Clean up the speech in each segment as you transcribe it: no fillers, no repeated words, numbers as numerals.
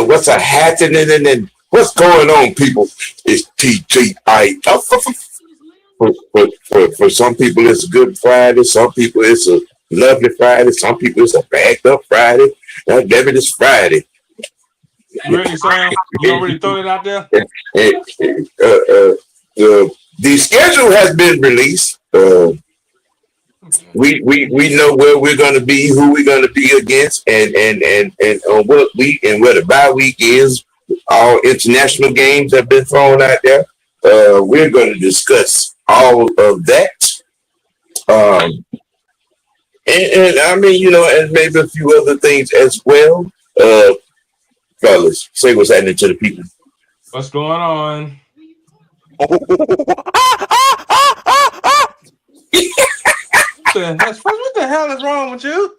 What's a happening and what's going on, people? It's TGI. For some people, it's a good Friday. Some people, it's a lovely Friday. Some people, it's a backed up Friday. Damn it, it's Friday. Really, Sam? You already throw it out there? The schedule has been released. We know where we're going to be, who we're going to be against, and on what week and where the bye week is. All international games have been thrown out there. We're going to discuss all of that. And I mean, and maybe a few other things as well. Fellas, say what's happening to the people. What's going on? What the hell is wrong with you?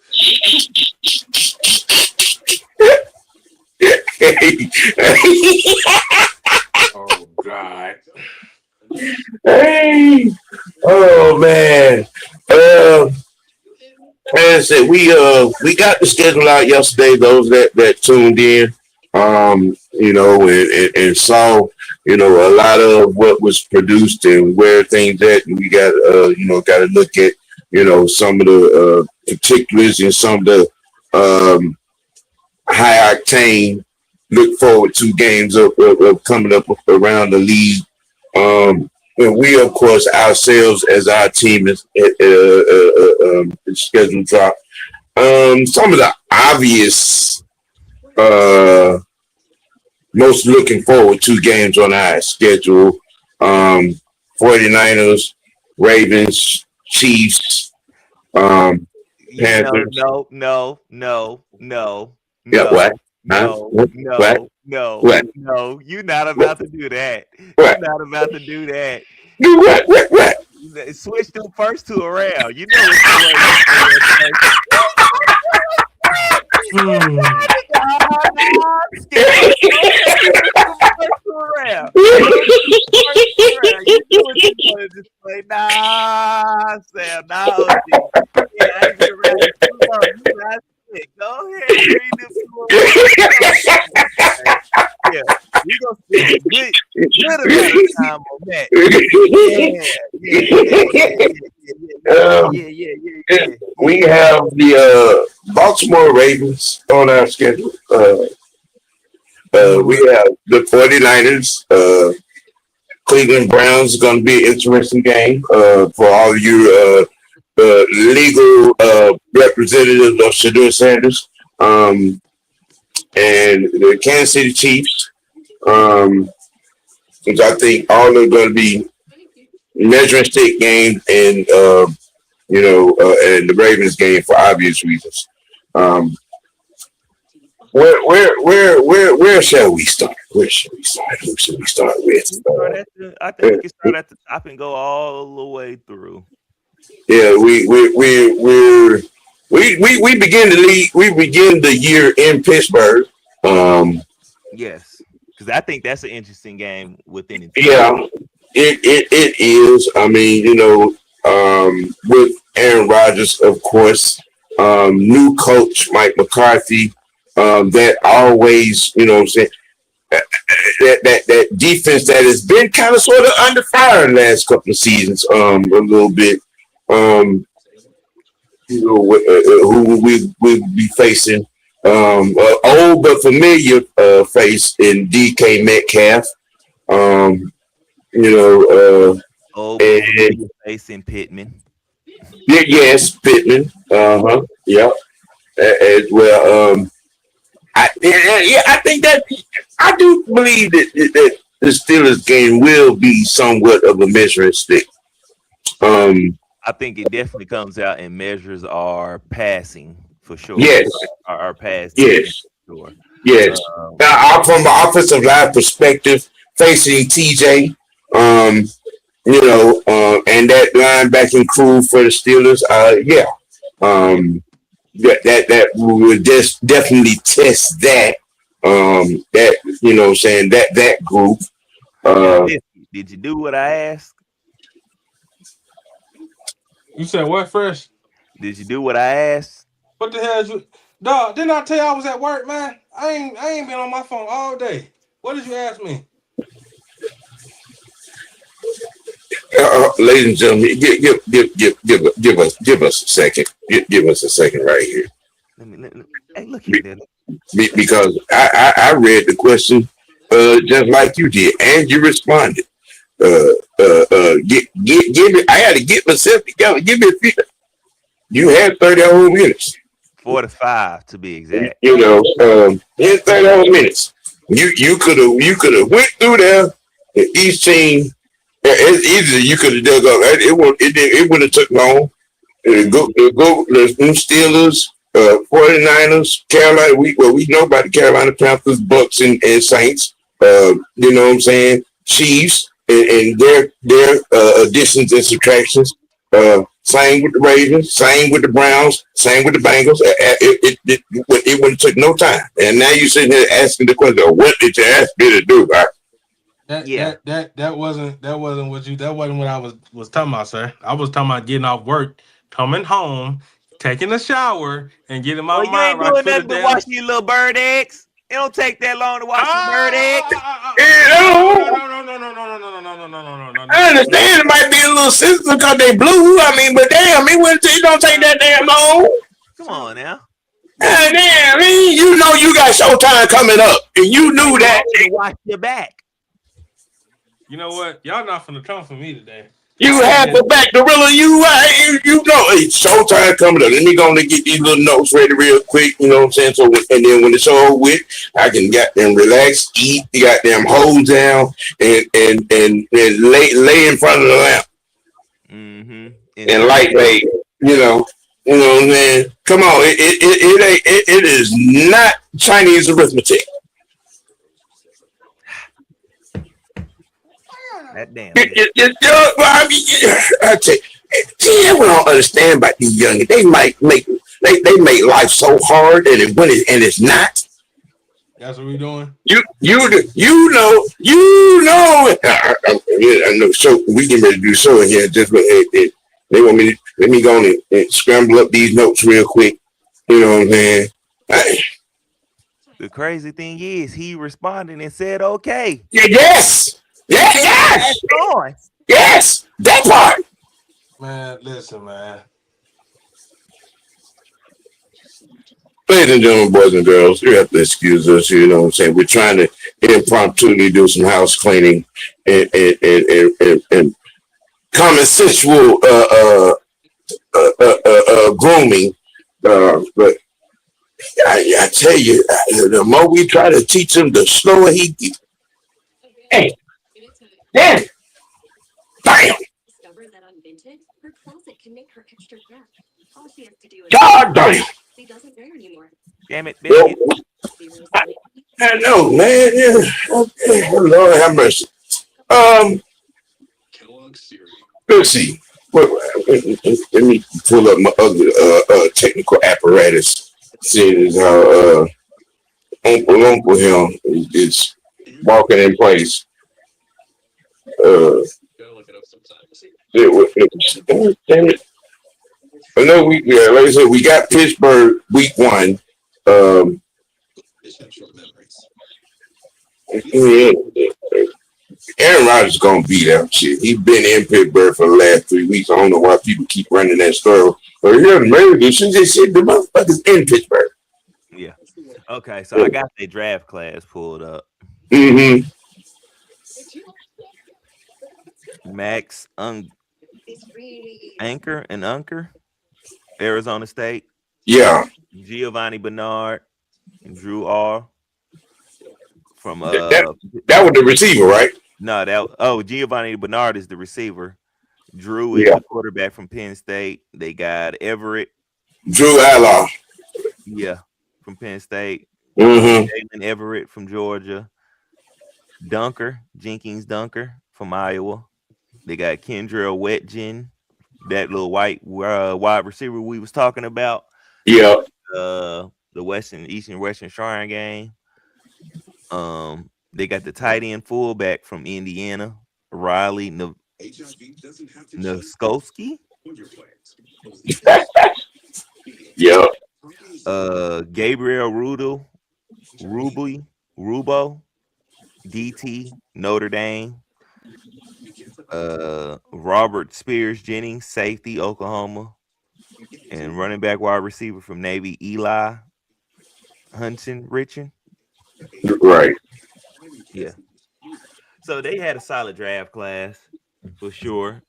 Oh God. Hey. Oh man. As I said, we got the schedule out yesterday. Those that tuned in, and saw, a lot of what was produced and where things at. And we got, got to look at, some of the particulars and some of the high octane. Look forward to games of coming up around the league. And we, of course, ourselves as our team is schedule drop. Some of the obvious, most looking forward to games on our schedule: 49ers, Ravens, Chiefs, Panthers. No. Yeah, what? No, you're not about to do that. What? You're not about to do that. Do what? Switch them first two around. You know what's Nah, Sam, nah. Go ahead, read this one. Yeah, we gonna spend a good amount of time on that. Yeah. We have the Baltimore Ravens on our schedule. We have the 49ers. Cleveland Browns is going to be an interesting game for all of you legal representatives of Shedeur Sanders, and the Kansas City Chiefs, which I think all are going to be measuring stick games, and and the Ravens game for obvious reasons. Where shall we start? Who should we start with? I think we can start at the top and go all the way through. Yeah, we begin the league. We begin the year in Pittsburgh. Yes, because I think that's an interesting game within it. Yeah, it is. I mean, with Aaron Rodgers, of course, new coach Mike McCarthy. That always, I'm saying, that defense that has been kind of sort of under fire in the last couple of seasons, a little bit. Who we be facing? Old but familiar face in DK Metcalf. Old and face in Pittman. Yes, Pittman. Yeah. As well. I think that I do believe that the Steelers game will be somewhat of a measuring stick. I think it definitely comes out and measures our passing for sure. Yes, our passing. Yes, for sure. Yes. Now, from an offensive line perspective, facing TJ, And that linebacking crew for the Steelers, that we would just definitely test that. That saying that group. Now, Uh, did you do what I asked? You said what, Fresh? Did you do what I asked? What the hell is you, dog? Didn't I tell you I was at work, man? I ain't been on my phone all day. What did you ask me? Ladies and gentlemen, give us a second. Give us a second right here. Hey, look here, then. Because I read the question just like you did, and you responded. Give me. I had to get myself together. Give me a few. You had 30 whole minutes. 45 to be exact. You had 30 whole minutes. You could have went through there. Each team, it's easy. You could have dug up. It wouldn't have took long. The Steelers, 49ers, Carolina. We know about the Carolina Panthers, Bucks, and Saints. You know what I'm saying? Chiefs and their additions and subtractions. Same with the Ravens, same with the Browns, same with the Bengals. It wouldn't took no time. And now you're sitting here asking the question, what did you ask me to do? That wasn't what you, that wasn't what I was talking about, sir. I was talking about getting off work, coming home, taking a shower, and getting my Well, you mind ain't right doing for the nothing but damn. watching your little bird eggs. It don't take that long to watch some bird eggs. No. I understand it might be a little sensitive because they blue. I mean, but damn, it don't take that damn long. Come on now. Damn, you know you got Showtime coming up, and you knew that. Watch your back. You know what? Y'all not finna come for me today. You have the back, Gorilla. You know it's Showtime coming up. Let me go and get these little notes ready real quick. You know what I'm saying? So, and then when it's all with, I can get them relax, eat, got them hold down, and lay in front of the lamp. Mm-hmm. And lightweight, what I'm saying. Come on, it is not Chinese arithmetic. That damn. I tell you, I don't understand about these young. They might make life so hard, and it's not. That's what we doing. You know. I know. So we getting ready to do so in here. Just they want me to let me go and scramble up these notes real quick. You know what I'm saying? The crazy thing is, he responded and said, "Okay." Yes. Yes. Yes. That part. Man, listen, man. Ladies and gentlemen, boys and girls, you have to excuse us. You know what I'm saying? We're trying to impromptu do some house cleaning and common sensual grooming. But I tell you, the more we try to teach him, the slower he gets. Hey, damn, bam. God damn. Damn it, biscuit. I know, man. Yeah. Okay. Lord have mercy. Let's see. Let me pull up my other technical apparatus. Seeing as how Uncle him is walking in place. Damn it. I know like I said, we got Pittsburgh week 1. Yeah, Aaron Rodgers is gonna beat that shit. He's been in Pittsburgh for the last 3 weeks. I don't know why people keep running that story. But yeah, maybe they should just say the motherfuckers in Pittsburgh. Yeah. Okay, so I got the draft class pulled up. Mm-hmm. Max Unker, Arizona State. Yeah. Giovanni Bernard and Drew R. From that was the receiver, right? No, Giovanni Bernard is the receiver. Drew is the quarterback from Penn State. They got Everett. Drew Allar. Yeah, from Penn State. Mm-hmm. Jalen Everett from Georgia. Jenkins Dunker from Iowa. They got Kendra Wetjen, that little white wide receiver we was talking about. Yeah. The Eastern Western Shrine game. They got the tight end fullback from Indiana, Riley Noskowski. Yeah. Gabriel Rubo, DT, Notre Dame. Robert Spears Jennings, safety, Oklahoma. And running back wide receiver from Navy, Eli Hudson Richard. Right. Yeah. So they had a solid draft class for sure.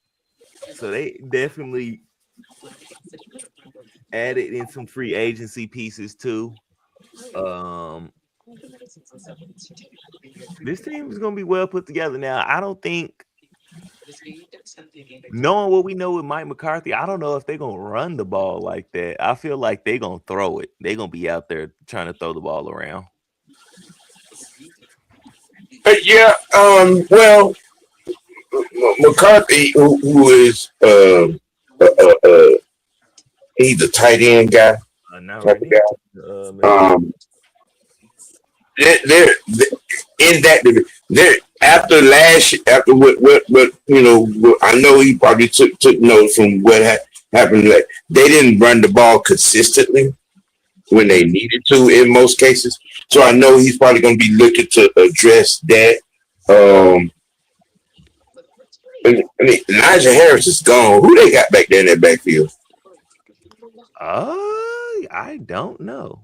So they definitely added in some free agency pieces too. Um, this team is gonna be well put together. Now, I don't think, knowing what we know with Mike McCarthy, I don't know if they're gonna run the ball like that. I feel like they're gonna throw it. They're gonna be out there trying to throw the ball around. Yeah. Well, McCarthy, who is he's a tight end guy Not type right of now. guy. They're in that division. They're after what I know he probably took notes from what happened. Like, they didn't run the ball consistently when they needed to in most cases. So I know he's probably going to be looking to address that. Elijah Harris is gone. Who they got back there in that backfield? I don't know.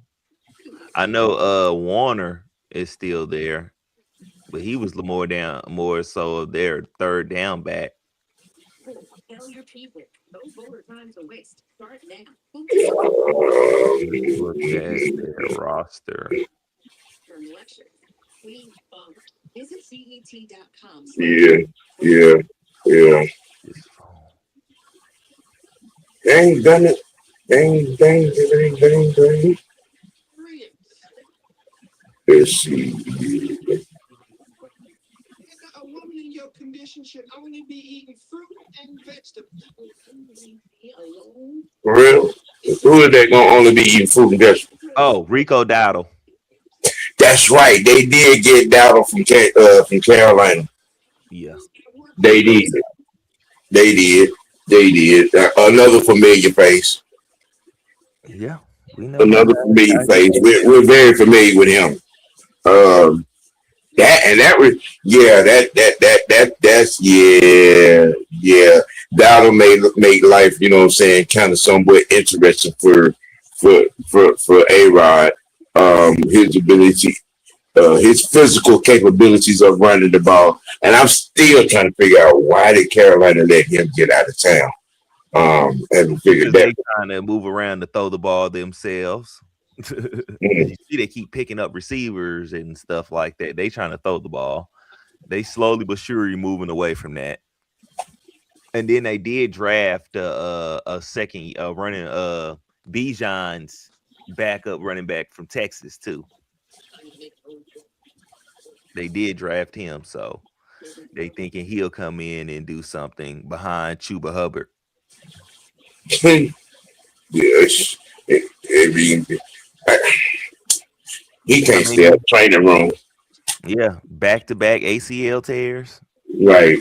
I know Warner is still there, but he was more so of their third down back. Look at their roster. Yeah. This phone. They ain't done it. Dang. Let's see. For real? Who are they gonna only be eating fruit and vegetables? Oh, Rico Dowdle. That's right. They did get Dowdle from Carolina. Yeah. They did. Another familiar face. Yeah. We know him. Another familiar face. We're very familiar with him. That'll make life, kind of somewhat interesting for A-Rod. His ability, his physical capabilities of running the ball, and I'm still trying to figure out why did Carolina let him get out of town. Haven't figured that. They trying to move around to throw the ball themselves. You see, they keep picking up receivers and stuff like that. They trying to throw the ball. They slowly but surely moving away from that. And then they did draft a second running Bijan's backup running back from Texas too. They did draft him, so they thinking he'll come in and do something behind Chuba Hubbard. Yes. He can't stay at the training room. Yeah, back-to-back ACL tears. Right.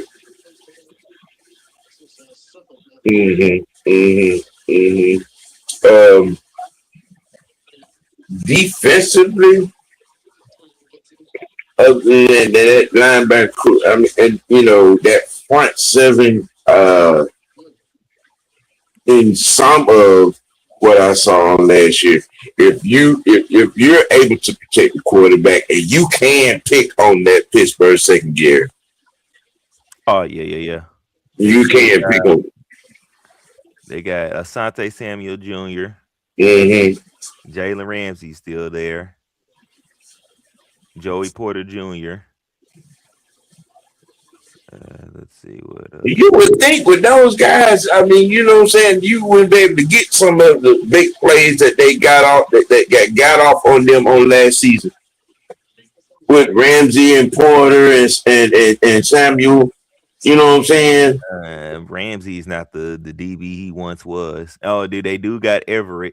Defensively, other than that linebacker, that front seven, in some of what I saw on last year, if you're able to protect the quarterback and you can pick on that Pittsburgh secondary. Oh yeah. You can pick on. They got Asante Samuel Jr. Jalen Ramsey still there. Joey Porter Jr. Let's see what else. You would think with those guys, I mean, you know what I'm saying, you would be able to get some of the big plays that they got off got off on them on last season with Ramsey and Porter and Samuel. You know what I'm saying? Ramsey's not the DB he once was. Oh, dude, they do got Everett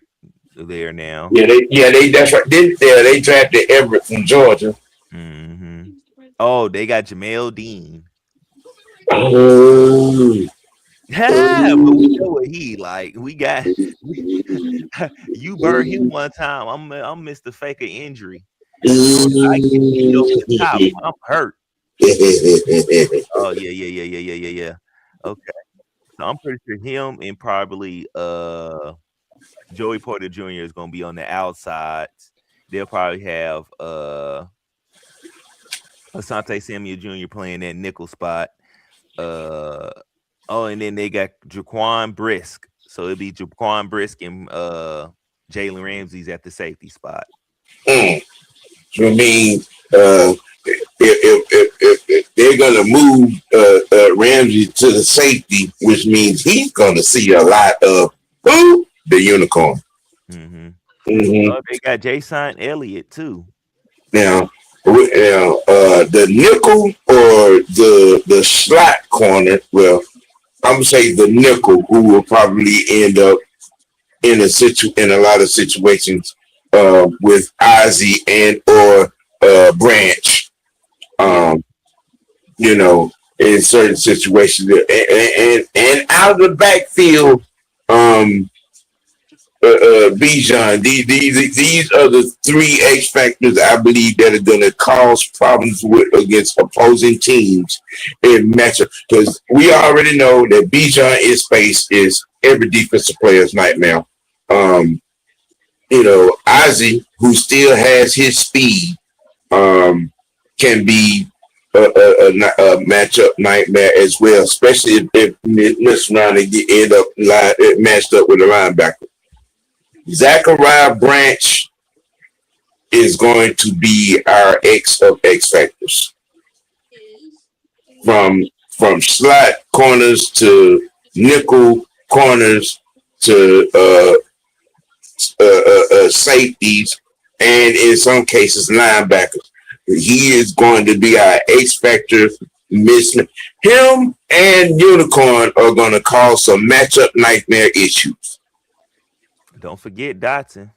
there now. That's right. They drafted Everett from Georgia. Hmm. Oh, they got Jamel Dean. Oh, But we know what he like. We got you burned him one time. I'm Mr. Faker injury. As soon as I get me over the top, I'm hurt. Oh yeah. Okay. So I'm pretty sure him and probably Joey Porter Jr. is gonna be on the outside. They'll probably have Asante Samuel Jr. playing that nickel spot. Uh and then they got Jaquan Brisk. So it'll be Jaquan Brisk and Jalen Ramsey's at the safety spot. I mean, if they're gonna move Ramsey to the safety, which means he's gonna see a lot of who? The unicorn. Mm-hmm. Mm-hmm. They got Jason Elliott too. Now, the nickel or the slot corner. Well, I'm gonna say the nickel, who will probably end up in a lot of situations with Ozzy and or Branch. You know, in certain situations, and out of the backfield, Bijan. These are the three X factors I believe that are going to cause problems against opposing teams in matchup. Because we already know that Bijan in space is every defensive player's nightmare. You know, Ozzy, who still has his speed, can be a matchup nightmare as well, especially if this round they end up matched up with a linebacker. Zachariah Branch is going to be our X of X factors. From slot corners to nickel corners to safeties, and in some cases linebackers. He is going to be our X factor. Him and Unicorn are going to cause some matchup nightmare issues. Don't forget Dotson.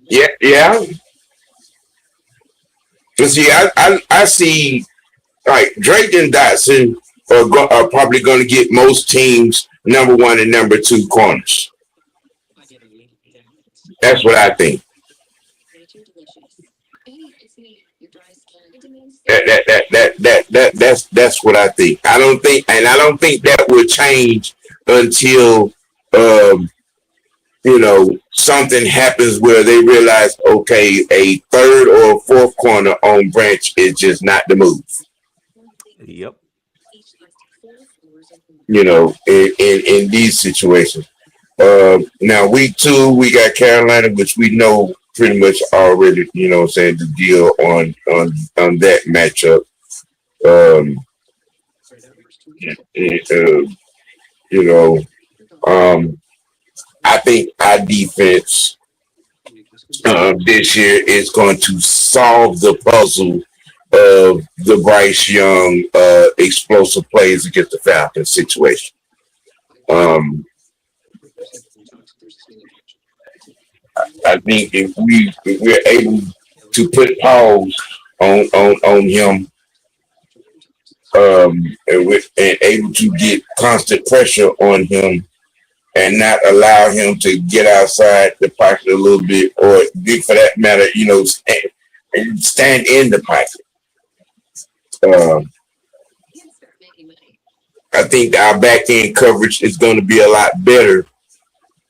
Yeah. But see, I see like Drake and Dotson are probably going to get most teams number one and number two corners. That's what I think. That's what I think. I don't think that will change until something happens where they realize, okay, a third or fourth corner on Branch is just not the move. Yep. In these situations. Now week 2 we got Carolina, which we know pretty much already, saying the deal on that matchup. Um, you know, I think our defense this year is going to solve the puzzle of the Bryce Young explosive plays against the Falcons situation. I think if we're able to put pause on him, and able to get constant pressure on him and not allow him to get outside the pocket a little bit, or for that matter, stand in the pocket. I think our back end coverage is going to be a lot better,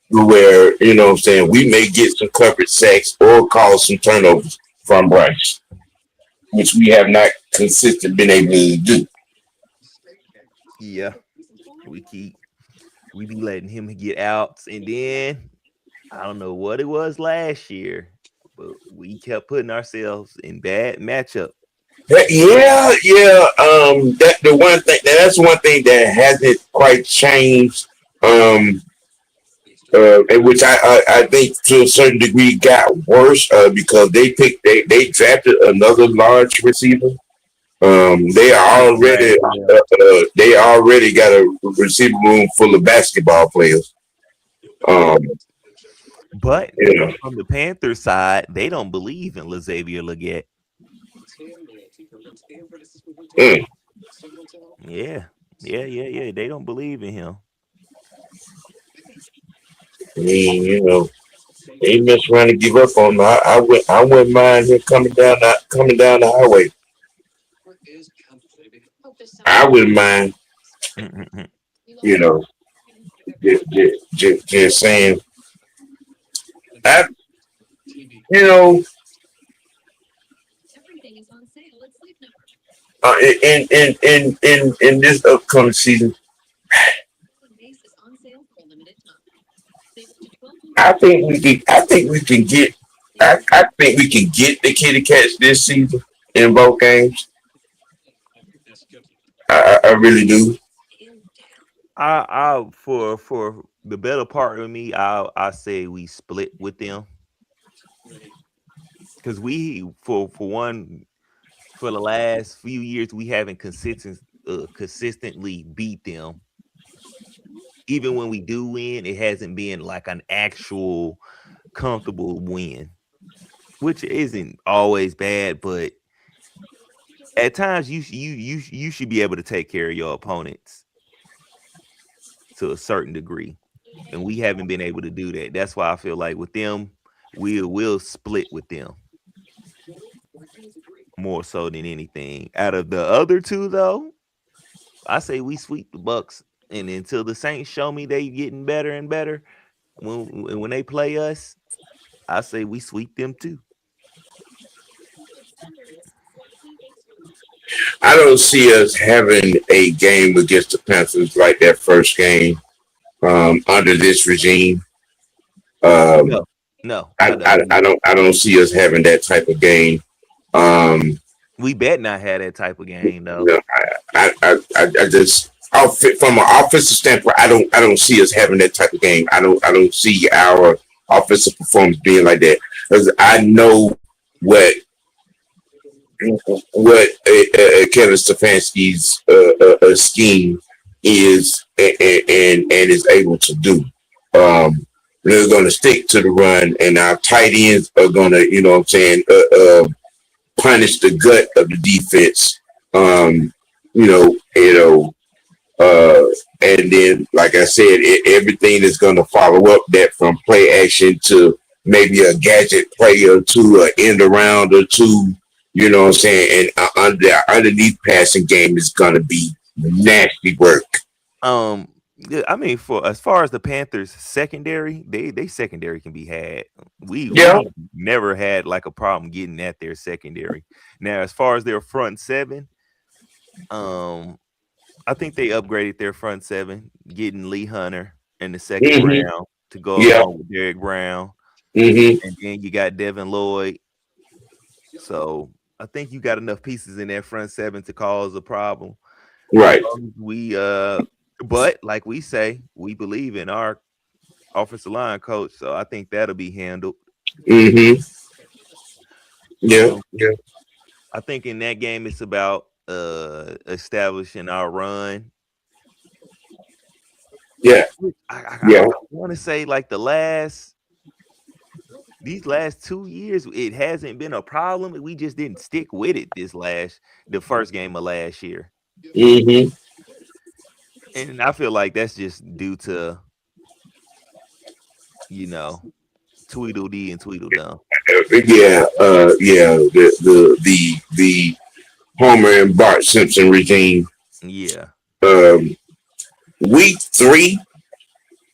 where we may get some coverage sacks or cause some turnovers from Bryce, which we have not consistently been able to do. Yeah, we be letting him get out, and then I don't know what it was last year, but we kept putting ourselves in bad matchup. Yeah. That's one thing that hasn't quite changed. Which I think to a certain degree got worse because they drafted another large receiver. They already got a receiver room full of basketball players. Um, But you know, from the Panthers side, they don't believe in Xavier Leggett. mm, Yeah, yeah. They don't believe in him. I mean, they mess around and give up on him. I wouldn't mind him coming down the highway. I wouldn't mind, you know, just saying. I, you know, in this upcoming season, I think we can. I think we can get. I think we can get the Kitty Cats this season in both games. I really do. For the better part of me, I say we split with them because we for one for the last few years we haven't consistently beat them. Even when we do win, it hasn't been like an actual comfortable win, which isn't always bad, but at times you should be able to take care of your opponents to a certain degree, and we haven't been able to do that. That's why I feel like with them, we'll split with them more so than anything. Out of the other two, though, I say we sweep the Bucks, and until the Saints show me they getting better and better when they play us, I say we sweep them too. I don't see us having a game against the Panthers like that first game under this regime. Um, No, no, I don't either. I don't see us having that type of game. Um, We bet not have that type of game you though. know, I just from an offensive standpoint, I don't see us having that type of game. I don't see our offensive performance being like that because I know what Kevin Stefanski's scheme is and is able to do. They're going to stick to the run, and our tight ends are going to, what I'm saying, punish the gut of the defense. Um, you know, you know, and then, like I said, everything is going to follow up that from play action to maybe a gadget play or two, an end around or two. You know what I'm saying? And underneath passing game is going to be nasty work. Yeah, I mean, for as far as the Panthers secondary, they secondary can be had. Yeah. We never had like a problem getting at their secondary. Now, as far as their front seven, um, I think they upgraded their front seven, getting Lee Hunter in the second Mm-hmm. round to go Yeah. along with Derek Brown, Mm-hmm. and then you got Devin Lloyd. So I think you got enough pieces in that front seven to cause a problem. As Right. long as we but like we say, we believe in our offensive line coach, so I think that'll be handled. Mm-hmm. Yeah. Um, Yeah. I think in that game it's about establishing our run. Yeah. I Yeah. want to say like these last 2 years, it hasn't been a problem. We just didn't stick with it the first game of last year. Mm-hmm. And I feel like that's just due to, you know, Tweedledee and Tweedledum. Yeah. Yeah. The Homer and Bart Simpson regime. Yeah. Um, week 3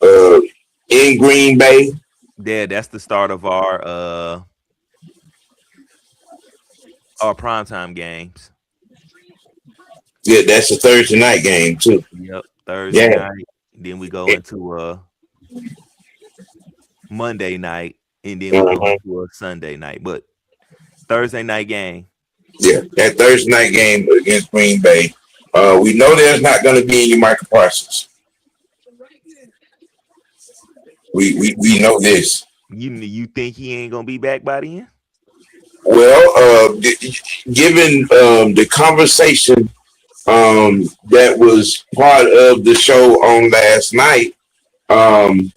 uh, in Green Bay. Yeah, that's the start of our primetime games. Yeah, that's a Thursday night game too. Yep. Thursday Yeah. night. Then we go into Monday night, and then we go Uh-huh. into a Sunday night. But Thursday night game. Yeah, that Thursday night game against Green Bay. We know there's not going to be any Michael Parsons. We know this. You think he ain't gonna be back by then? Well, given the conversation that was part of the show on last night, um,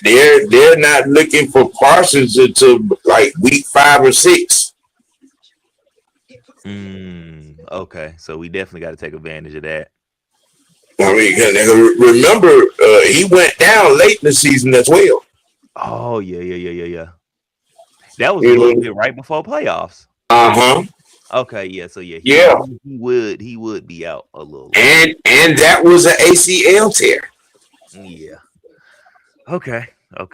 they're not looking for Parsons until like week 5 or 6. Okay, so we definitely got to take advantage of that. I mean, remember, he went down late in the season as well. Oh yeah. That was a You little know, bit right before playoffs. uh-huh, Okay, yeah. So yeah, yeah, he would be out a little longer. and that was an ACL tear. Yeah. Okay.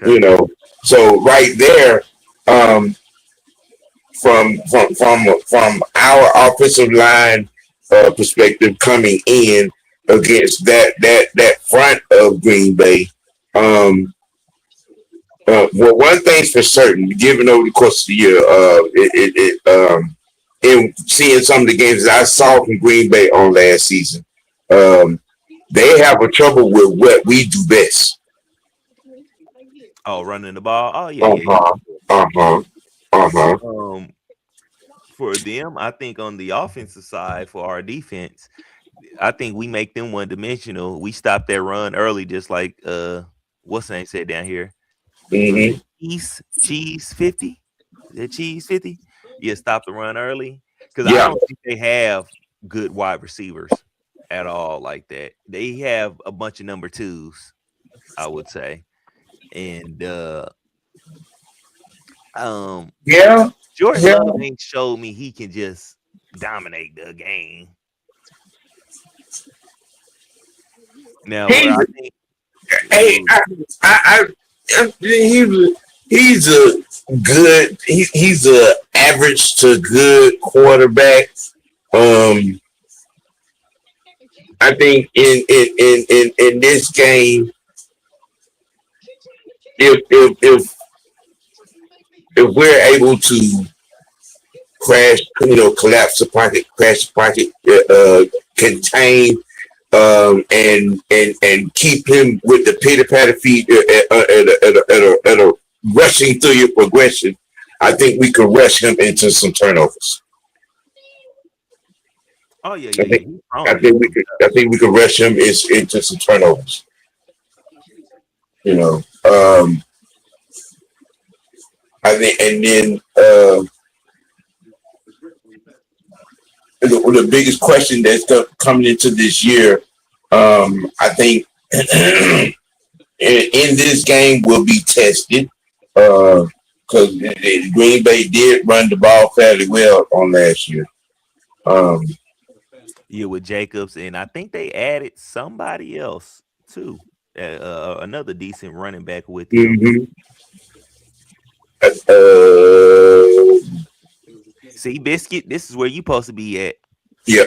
You know, so right there, um, from our offensive line perspective coming in against that front of Green Bay. Well, one thing's for certain, given over the course of the year, in seeing some of the games that I saw from Green Bay on last season, um, they have a trouble with what we do best. Oh, running the ball. Oh Uh huh. Uh huh. Uh huh. For them, I think on the offensive side for our defense, I think we make them one dimensional. We stop their run early, just like what's the name said down here. Was it Mm-hmm. cheese 50? Is it cheese 50? Yeah, stop the run early. Because I Yeah. don't think they have good wide receivers at all like that. They have a bunch of number twos, I would say. And Yeah. Jordan Yeah. Love ain't showed me he can just dominate the game. Now, where He's I think hey, he's a good he's a average to good quarterback. Um, I think in this game, if if we're able to crash, collapse the pocket, crash the pocket, contain, and keep him with the pitter patter feet at a rushing through your progression, I think we can rush him into some turnovers. oh yeah, I yeah, yeah. think He's prone to get some I think we can rush him into some turnovers. You know, I think, and then the biggest question that's coming into this year, I think, in this game will be tested because Green Bay did run the ball fairly well on last year. Um, yeah with Jacobs, and I think they added somebody else too, another decent running back with him. mhm. uh, See, Biscuit, this is where you supposed to be at. yeah,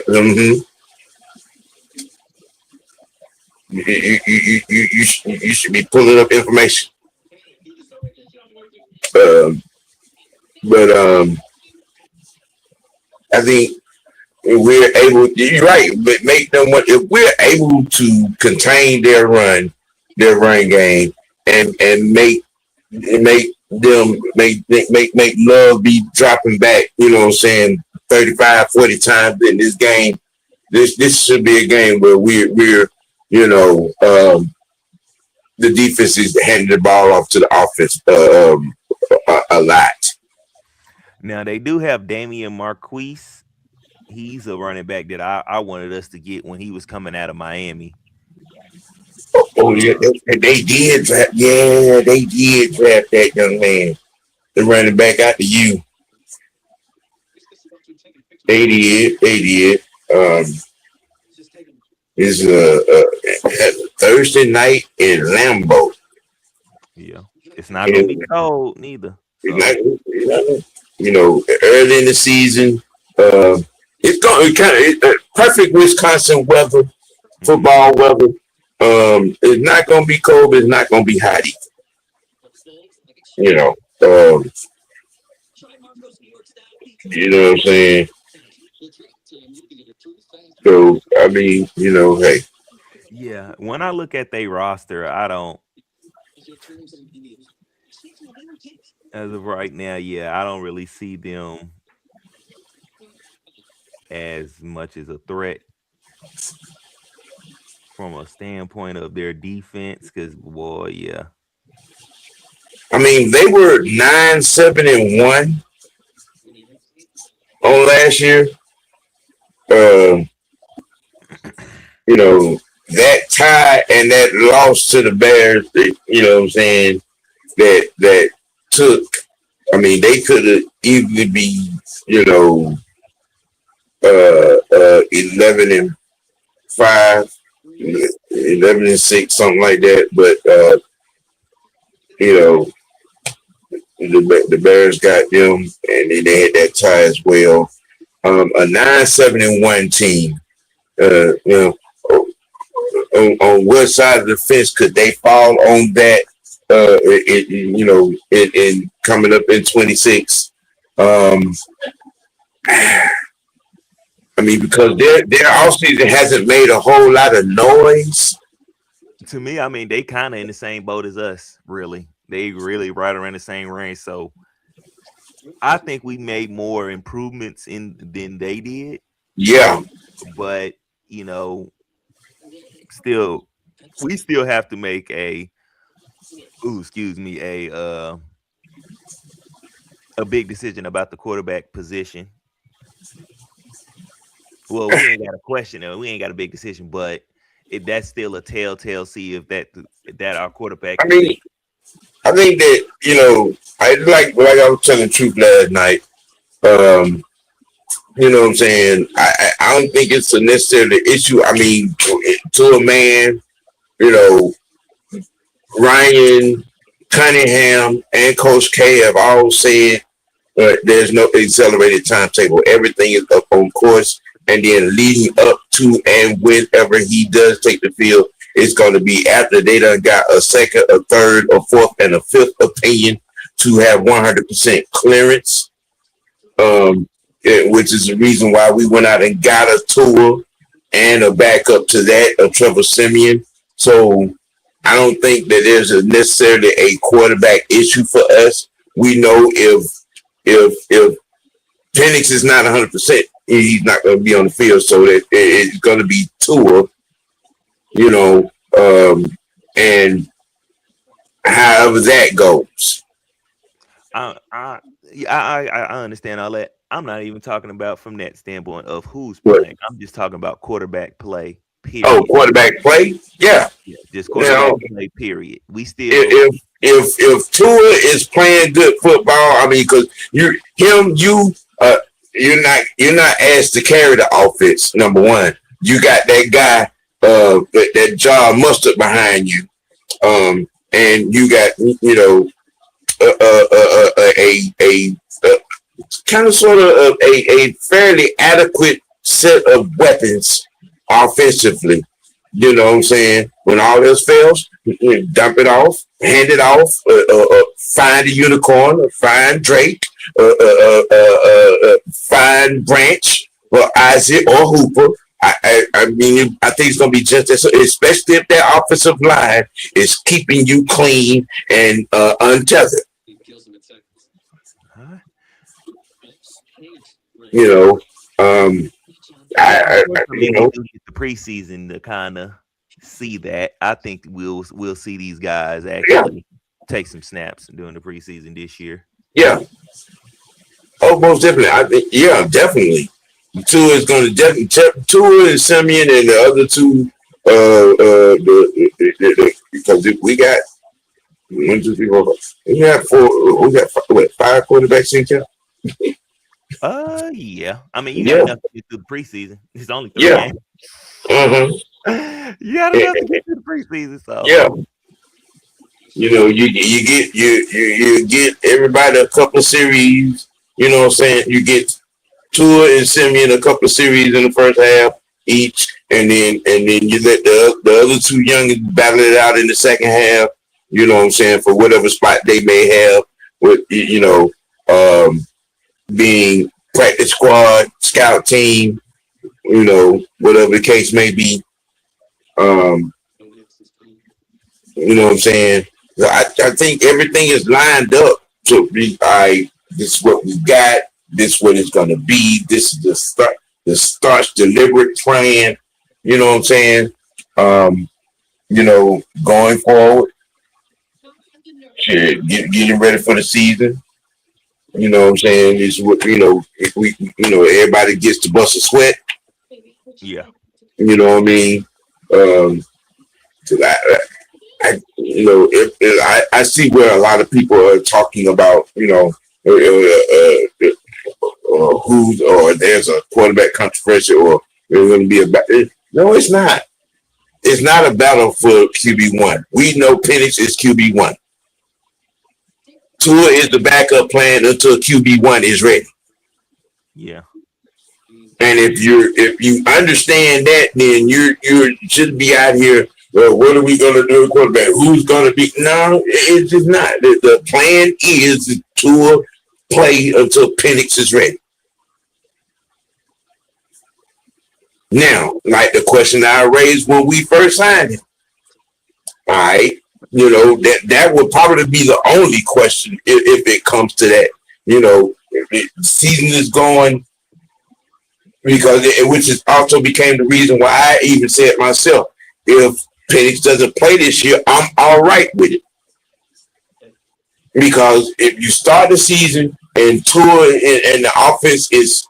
you should be pulling up information. Um, but I think if we're able, you're right, but make them what if we're able to contain their run game, and make them make love be dropping back. You know what I'm saying? 35, 40 times in this game. This should be a game where we're you know the defense is handing the ball off to the offense a lot. Now they do have Damian Marquise. He's a running back that I wanted us to get when he was coming out of Miami. Oh yeah, they did draft. Yeah, they did draft that young man, the running back out to you. They did. They did. Is Thursday night in Lambeau. Yeah, it's not gonna be And cold neither. it's So early in the season. Uh, it's going kind of perfect Wisconsin weather, mhm. football weather. It's not going to be cold, but it's not going to be hot either. You know. You know what I'm saying? So I mean, hey, Yeah, when I look at their roster, I don't. As of right now, yeah, I don't really see them as much as a threat from a standpoint of their defense. Because boy, yeah, I mean, they were 9-7-1 on last year. Uh, you know, that tie and that loss to the Bears, you know what I'm saying, that took, I mean, they could have easily be, you know, 11-5, 11-6, something like that. But, you know, the Bears got them and they had that tie as well. A 9-7-1 team, you know, on what side of the fence could they fall on that? You know, in coming up in 26. Um, I mean, because their offseason hasn't made a whole lot of noise. to me, I mean, they kind of in the same boat as us. Really, they really right around the same range. So I think we made more improvements in than they did. Yeah, But you know, still, we still have to make excuse me, a big decision about the quarterback position. Well, we ain't got a question, or we ain't got a big decision, but that's still a telltale see if that our quarterback I can be. mean, I think that you know, I like I was telling the truth last night. Um, you know what I'm saying? I don't think it's a necessarily issue. I mean, to a man, you know, Ryan Cunningham and Coach K have all said there's no accelerated timetable. Everything is up on course, and then leading up to and whenever he does take the field, it's going to be after they done got a second, a third, a fourth, and a fifth opinion to have 100% clearance. Which is the reason why we went out and got a tour and a backup to that of Trevor Simeon. So I don't think that there's necessarily a quarterback issue for us. We know if Penix is not 100%, he's not going to be on the field. So that it's going to be Tua, you know, and however that goes. I understand all that. I'm not even talking about from that standpoint of who's But playing. I'm just talking about quarterback play. oh, Period. quarterback play, yeah. Yeah, just quarterback Now play. Period. We still. if Tua is playing good football, I mean, because uh, you're not asked to carry the offense. Number one, you got that guy that John Mustard behind you, and you got you know a kind of sort of a fairly adequate set of weapons offensively. You know what I'm saying? When all else fails, dump it off, hand it off, find a unicorn, find Drake, find Branch, or Isaac, or Hooper. I mean, I think it's going to be just as, especially if that offensive line is keeping you clean and untethered. Huh? You know, um, I you mean, we know, do get the preseason to kind of see that. I think we'll see these guys yeah, actually take some snaps during the preseason this year. yeah. Oh, most definitely. I think, yeah, definitely. Tua is going to definitely Tua and Simeon and the other two. Because we got 1, 2, 3, 4. We got four. We got five quarterbacks in camp. Yeah. I mean, you got Yeah, enough to get through the preseason. It's only 3 yeah, games. uh-huh. You got enough to get through the preseason, so Yeah. You know, you get everybody a couple of series. You know what I'm saying? You get Tua and Simeon a couple of series in the first half each, and then you let the other two young battle it out in the second half. You know what I'm saying, for whatever spot they may have with being practice squad, scout team, whatever the case may be. Um, you know what I'm saying? I think everything is lined up to be, all right, this is what we got. This is what it's gonna be. This is the starch deliberate plan. You know what I'm saying? Um, going forward, shit, getting ready for the season. You know what I'm saying? Is what if we everybody gets to bust a sweat. Yeah. You know what I mean? Um, 'Cause I see where a lot of people are talking about, who's or there's a quarterback controversy or there's going to be a battle. No, it's not. It's not a battle for QB1. We know Penix is QB1. Tua is the backup plan until QB1 is ready. Yeah. And if you understand that, then you should be out here. Well, what are we going to do with quarterback? Who's going to be? No, it's just not. The plan is to play until Penix is ready. Now, like the question I raised when we first signed him. All right, that would probably be the only question if it comes to that. If the season is going because which is also became the reason why I even said myself, if Penix doesn't play this year, I'm all right with it. Because if you start the season and Tua and the offense is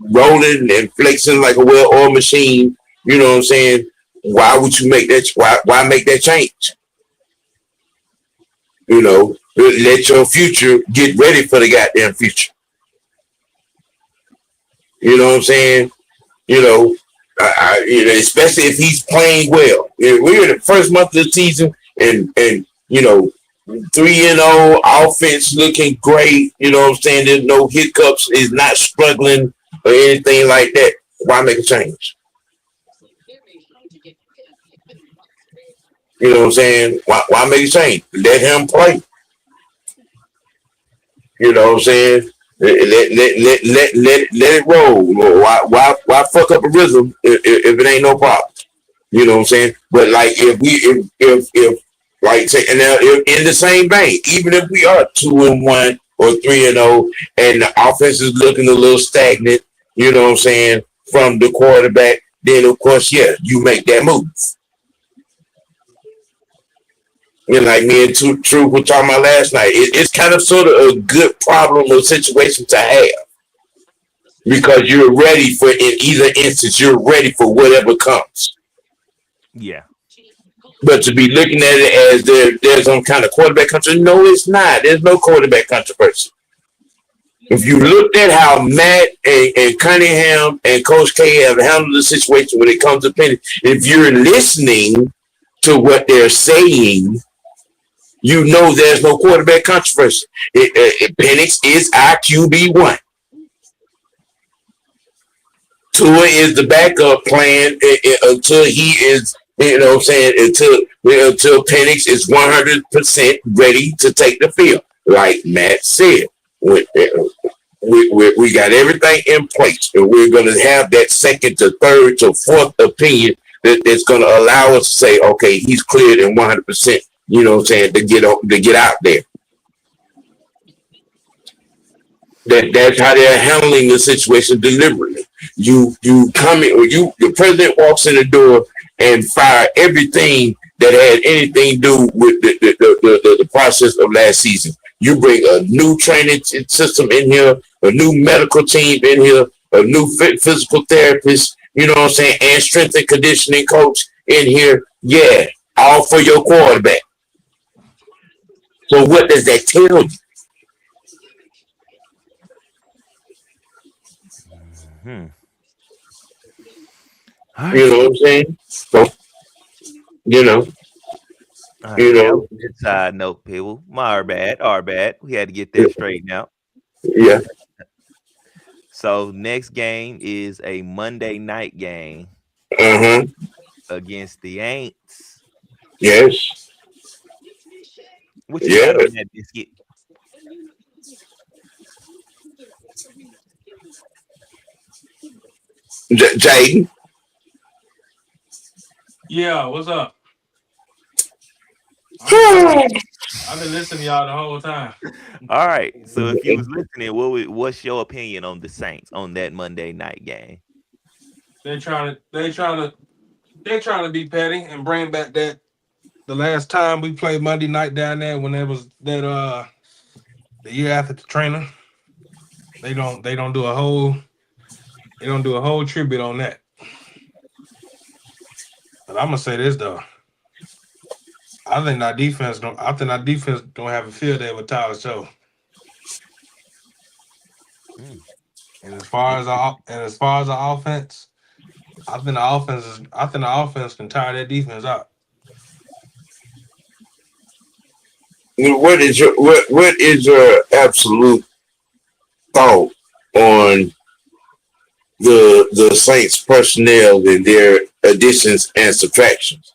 rolling and flexing like a well-oiled machine, you know what I'm saying? Why would you make that? Why make that change? Let your future get ready for the goddamn future. You know what I'm saying? Especially if he's playing well. We're in the first month of the season, and 3-0 offense looking great. You know what I'm saying? There's no hiccups. Is not struggling or anything like that. Why make a change? You know what I'm saying? Why make a change? Let him play. You know what I'm saying? Let it roll. Why fuck up a rhythm if it ain't no problem? You know what I'm saying? But like if like say and now in the same vein, even if we are 2-1 or 3-0 and the offense is looking a little stagnant, you know what I'm saying, from the quarterback, then of course, yeah, you make that move. Like me and True were talking about last night, it's kind of sort of a good problem or situation to have because you're ready for, in either instance, you're ready for whatever comes. Yeah. But to be looking at it as there's some kind of quarterback controversy, no, it's not. There's no quarterback controversy. If you looked at how Matt and Cunningham and Coach K have handled the situation when it comes to Penny, if you're listening to what they're saying, you know there's no quarterback controversy. Penix is our QB1. Tua is the backup plan until he is, you know what I'm saying, until Penix is 100% ready to take the field. Like Matt said, we got everything in place, and we're going to have that second to third to fourth opinion that's going to allow us to say, okay, he's cleared in 100%. You know what I'm saying, to get out there. That's how they're handling the situation deliberately. You come in, or the president walks in the door and fire everything that had anything to do with the process of last season. You bring a new training system in here, a new medical team in here, a new physical therapist, you know what I'm saying, and strength and conditioning coach in here. Yeah, all for your quarterback. So what does that tell you? Hmm. You know what I'm saying? So, you know. All right, that was a side note, people. Our bad. We had to get that straightened out. Yeah. So next game is a Monday night game against the Aints. Yes. What you got on that biscuit? Jaden. Yeah, what's up? I've been listening to y'all the whole time. All right. So if you was listening, what's your opinion on the Saints on that Monday night game? They trying to be petty and bring back that the last time we played Monday night down there when there was that the year after the trainer. They don't do a whole tribute on that. But I'm gonna say this though. I think our defense don't have a field day with Tyler Show. Mm. And as far as our offense, I think the offense can tire that defense out. What is your absolute thought on the Saints personnel and their additions and subtractions?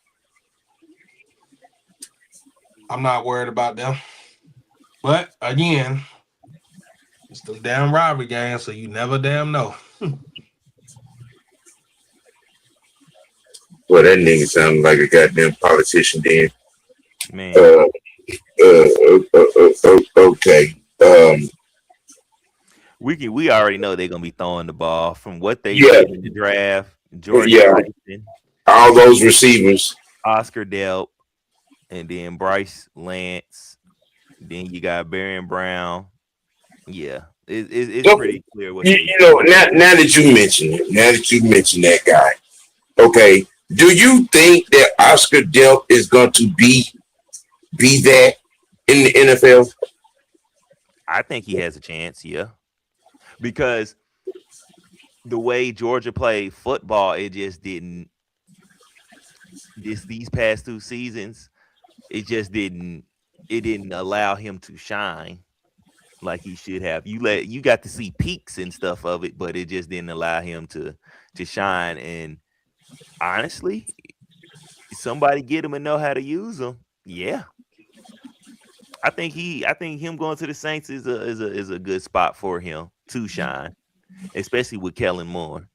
I'm not worried about them. But again, it's the damn rivalry game, so you never damn know. Well, that nigga sounded like a goddamn politician then. Man, Uh, okay. we already know they're gonna be throwing the ball from what they Yeah, did in the draft. Jordan yeah. Tyson, All those receivers. Oscar Delp, and then Bryce Lance. Then you got Barron Brown. Yeah, it's So, pretty clear what you, they you know, doing. now that you mention it, now that you mention that guy, okay. Do you think that Oscar Delp is going to be that in the NFL? I think he has a chance. Yeah, because the way Georgia played football, it just didn't. These past 2 seasons, it just didn't. It didn't allow him to shine like he should have. You got to see peaks and stuff of it, but it just didn't allow him to shine. And honestly, somebody get him and know how to use him. Yeah, I think him going to the Saints is a good spot for him to shine, especially with Kellen Moore.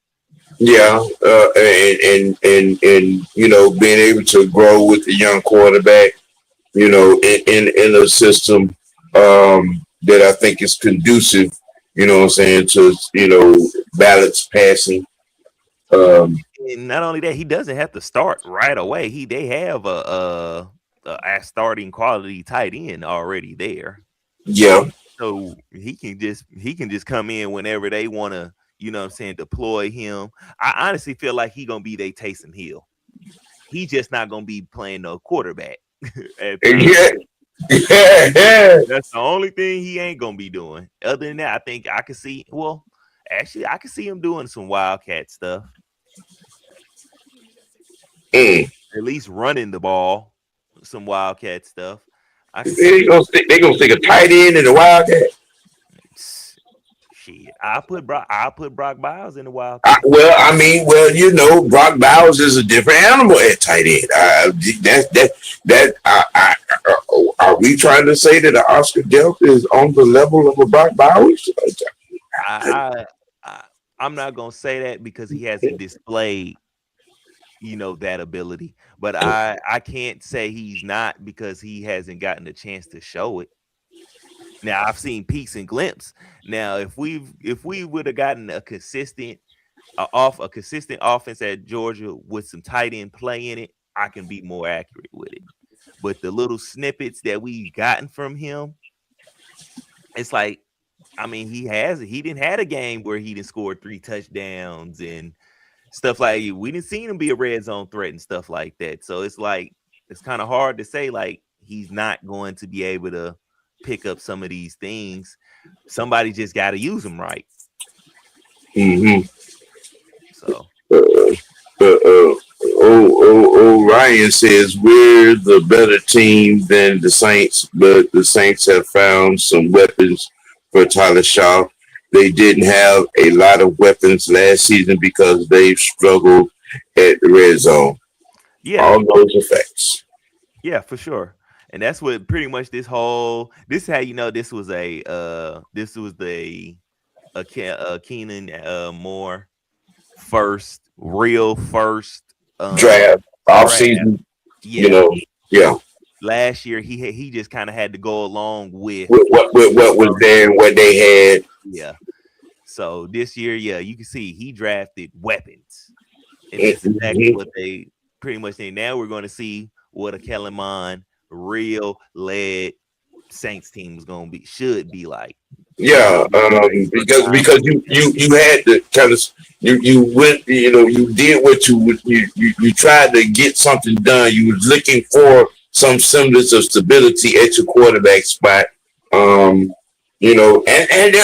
Yeah, and being able to grow with the young quarterback, in a system that I think is conducive, what I'm saying, to balanced passing. Um, And not only that, he doesn't have to start right away. They have a starting quality tight end already there. yeah, So he can just come in whenever they want to, what I'm saying, deploy him. I honestly feel like he gonna be their Taysom Hill. He just not gonna be playing no quarterback at times. yeah, yeah. That's the only thing he ain't gonna be doing. Other than that, I think I could see. Well, actually, I could see him doing some wildcat stuff. Mm. At least running the ball, some wildcat stuff. I could see They him. gonna stick a tight end in the Wildcat. Shit, I put Brock Biles in the wildcat. Brock Bowers is a different animal at tight end. Are we trying to say that Oscar Delp is on the level of a Brock Bowers? I, I I'm not gonna say that because he hasn't displayed, that ability. But I can't say he's not because he hasn't gotten a chance to show it. Now I've seen peaks and glimpses. Now if we would have gotten a consistent offense at Georgia with some tight end play in it, I can be more accurate with it. But the little snippets that we've gotten from him, it's like, I mean, he didn't had a game where he didn't score 3 touchdowns and stuff like we didn't see him be a red zone threat and stuff like that. So it's like it's kind of hard to say like he's not going to be able to pick up some of these things. Somebody just got to use them right. Mm-hmm. So Ryan says we're the better team than the Saints, but the Saints have found some weapons for Tyler Shaw. They didn't have a lot of weapons last season because they've struggled at the red zone. yeah, All those effects. yeah, for sure. And that's what pretty much this is how this was a Keenan Moore real first Draft, off draft. season, you Yeah. know, yeah. last year he just kind of had to go along with what was there and what they had. yeah. So this year, yeah, you can see he drafted weapons, and that's exactly Mhm. what they pretty much think. Now we're going to see what a Kellen Mond real led Saints team is going to be should be like. Yeah, For time. because you had to kind of you went, you did what you tried to get something done. You was looking for some semblance of stability at your quarterback spot. Um, and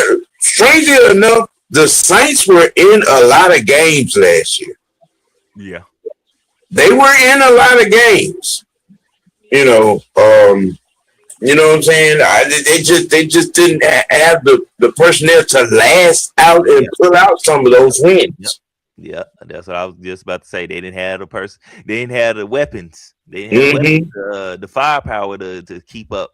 strangely enough, the Saints were in a lot of games last year. Yeah. They were in a lot of games. You know, um, you know what I'm saying? They just didn't have the personnel to last out and Yeah. pull out some of those Yep. wins. Yeah. That's what I was just about to say. They didn't have the person. They didn't have the weapons. They didn't have the weapons. Hmm. The firepower to keep up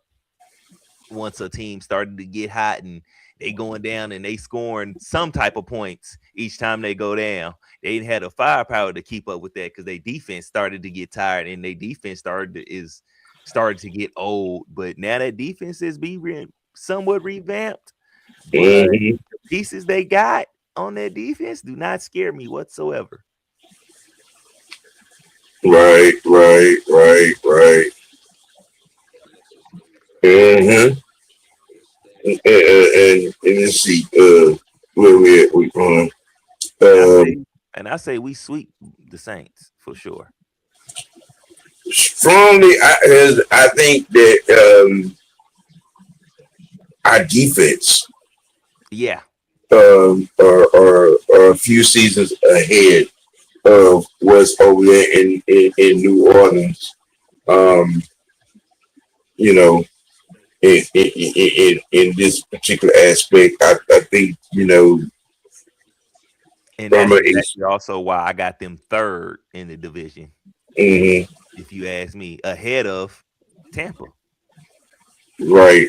once a team started to get hot and they going down and they scoring some type of points each time they go down. They didn't have the firepower to keep up with that because their defense started to get tired and their defense started to get old. But now that defense is somewhat revamped, but Hmm. the pieces they got on their defense do not scare me whatsoever. Right, right, right, right. Hmm. And let's see, where we at? And I Um, say and I say we sweep the Saints for sure. strongly, I think that our defense Yeah. are a few seasons ahead of what's over there in New Orleans. Um, you know, in this particular aspect, I think And from that's a exactly also why I got them third in the division, mhm, if you ask me, ahead of Tampa. right,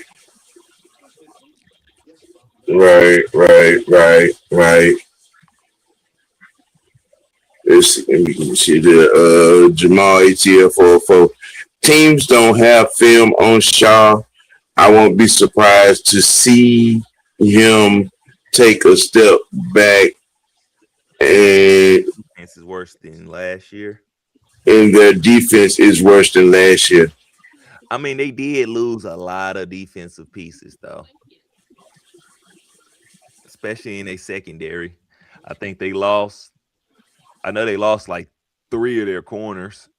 right. Let me see the Jamal ATL for teams don't have film on Shaw. I won't be surprised to see him take a step back and Defense is worse than last year. their defense is worse than last year. I mean, they did lose a lot of defensive pieces though, especially in a secondary. I think they lost. I know they lost like three of their corners.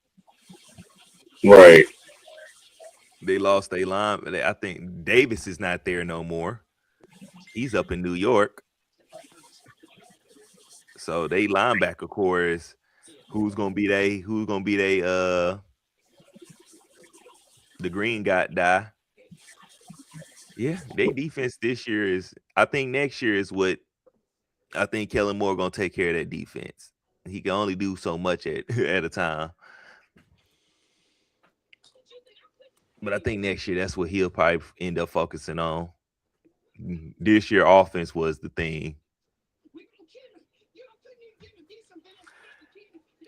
Right. They lost a line. I think Davis is not there no more. He's up in New York. So they linebacker core is who's gonna be they the green got die. Yeah, they defense this year is I think next year is what I think Kellen Moore gonna take care of that defense. He can only do so much at at a time. But I think next year that's what he'll probably end up focusing on. This year offense was the thing.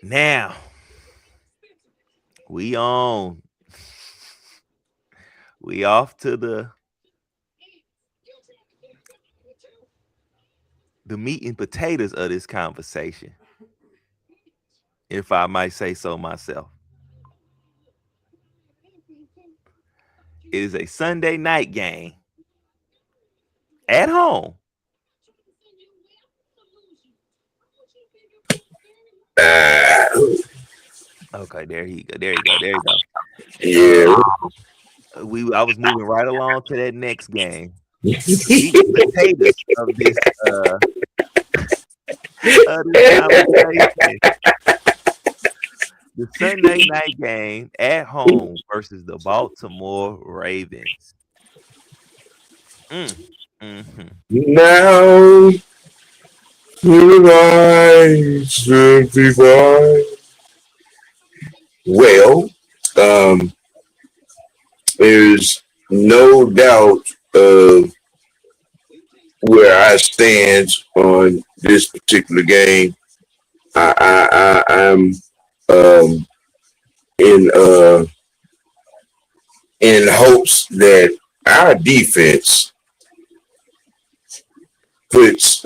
Now we on we off to the meat and potatoes of this conversation, if I might say so myself. It is a Sunday night game at home. Uh, Okay, there you go. There you go. There you go. yeah. I was moving right along to that next game. The meat and potatoes of this conversation. The Sunday night game at home versus the Baltimore Ravens. Mm-hmm. Now to the lights, 55. Well, um, there's no doubt of where I stand on this particular game. I'm um, in in hopes that our defense puts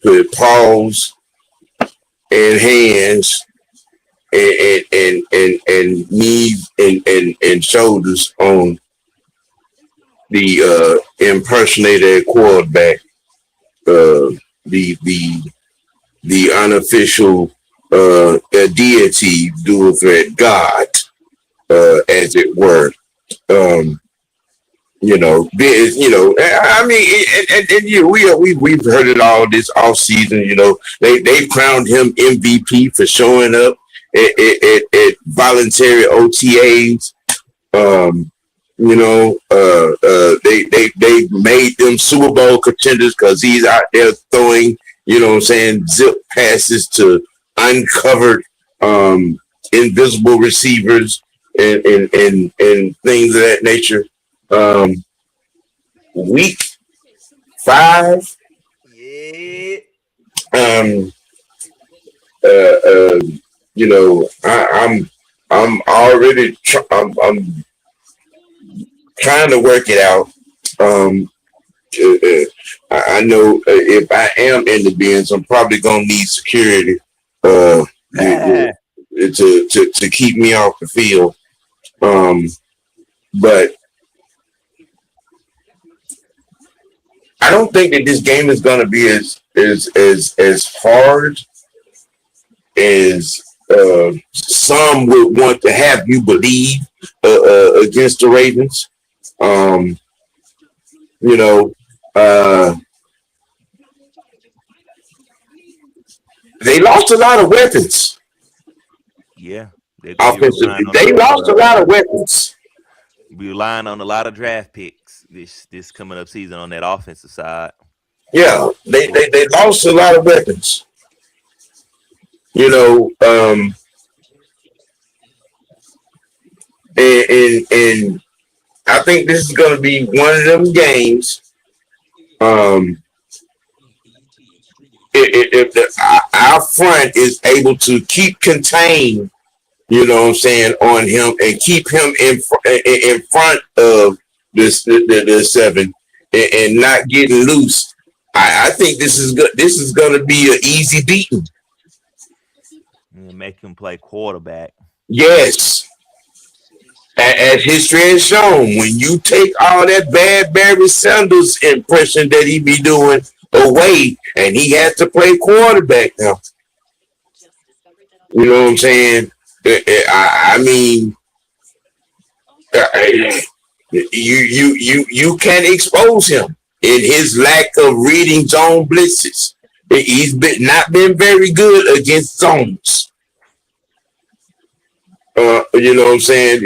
put paws and hands and knees and shoulders on the impersonator quarterback, the the unofficial deity dual threat god, as it were. Um, I mean, we've heard it all this off season. They crowned him MVP for showing up at voluntary OTAs. Um, they made them Super Bowl contenders because he's out there throwing, what I'm saying, zip passes to uncovered, invisible receivers and things of that nature. Um, week 5, Yeah. um, uh, uh, I'm already I'm trying to work it out. Um, I know if I am in the bins, I'm probably gonna need security uh, to keep me off the field. Um, but I don't think that this game is gonna be as hard as some would want to have you believe against the Ravens. Um, you know, uh, they lost a lot of weapons Yeah, they're gonna be offensively. relying on They those. lost a lot of weapons. Be relying on a lot of draft picks this coming up season on that offensive side. Yeah, they lost a lot of weapons. You know, and I think this is going to be one of them games. Um, if our front is able to keep contained, what I'm saying, on him and keep him in front of the 7 and not getting loose, I think this is good. This is going to be an easy beating. And make him play quarterback. Yes, as history has shown, when you take all that bad Barry Sanders impression that he be doing away, and he has to play quarterback now. You know what I'm saying? I mean, you can expose him in his lack of reading zone blitzes. He's not been very good against zones. You know what I'm saying?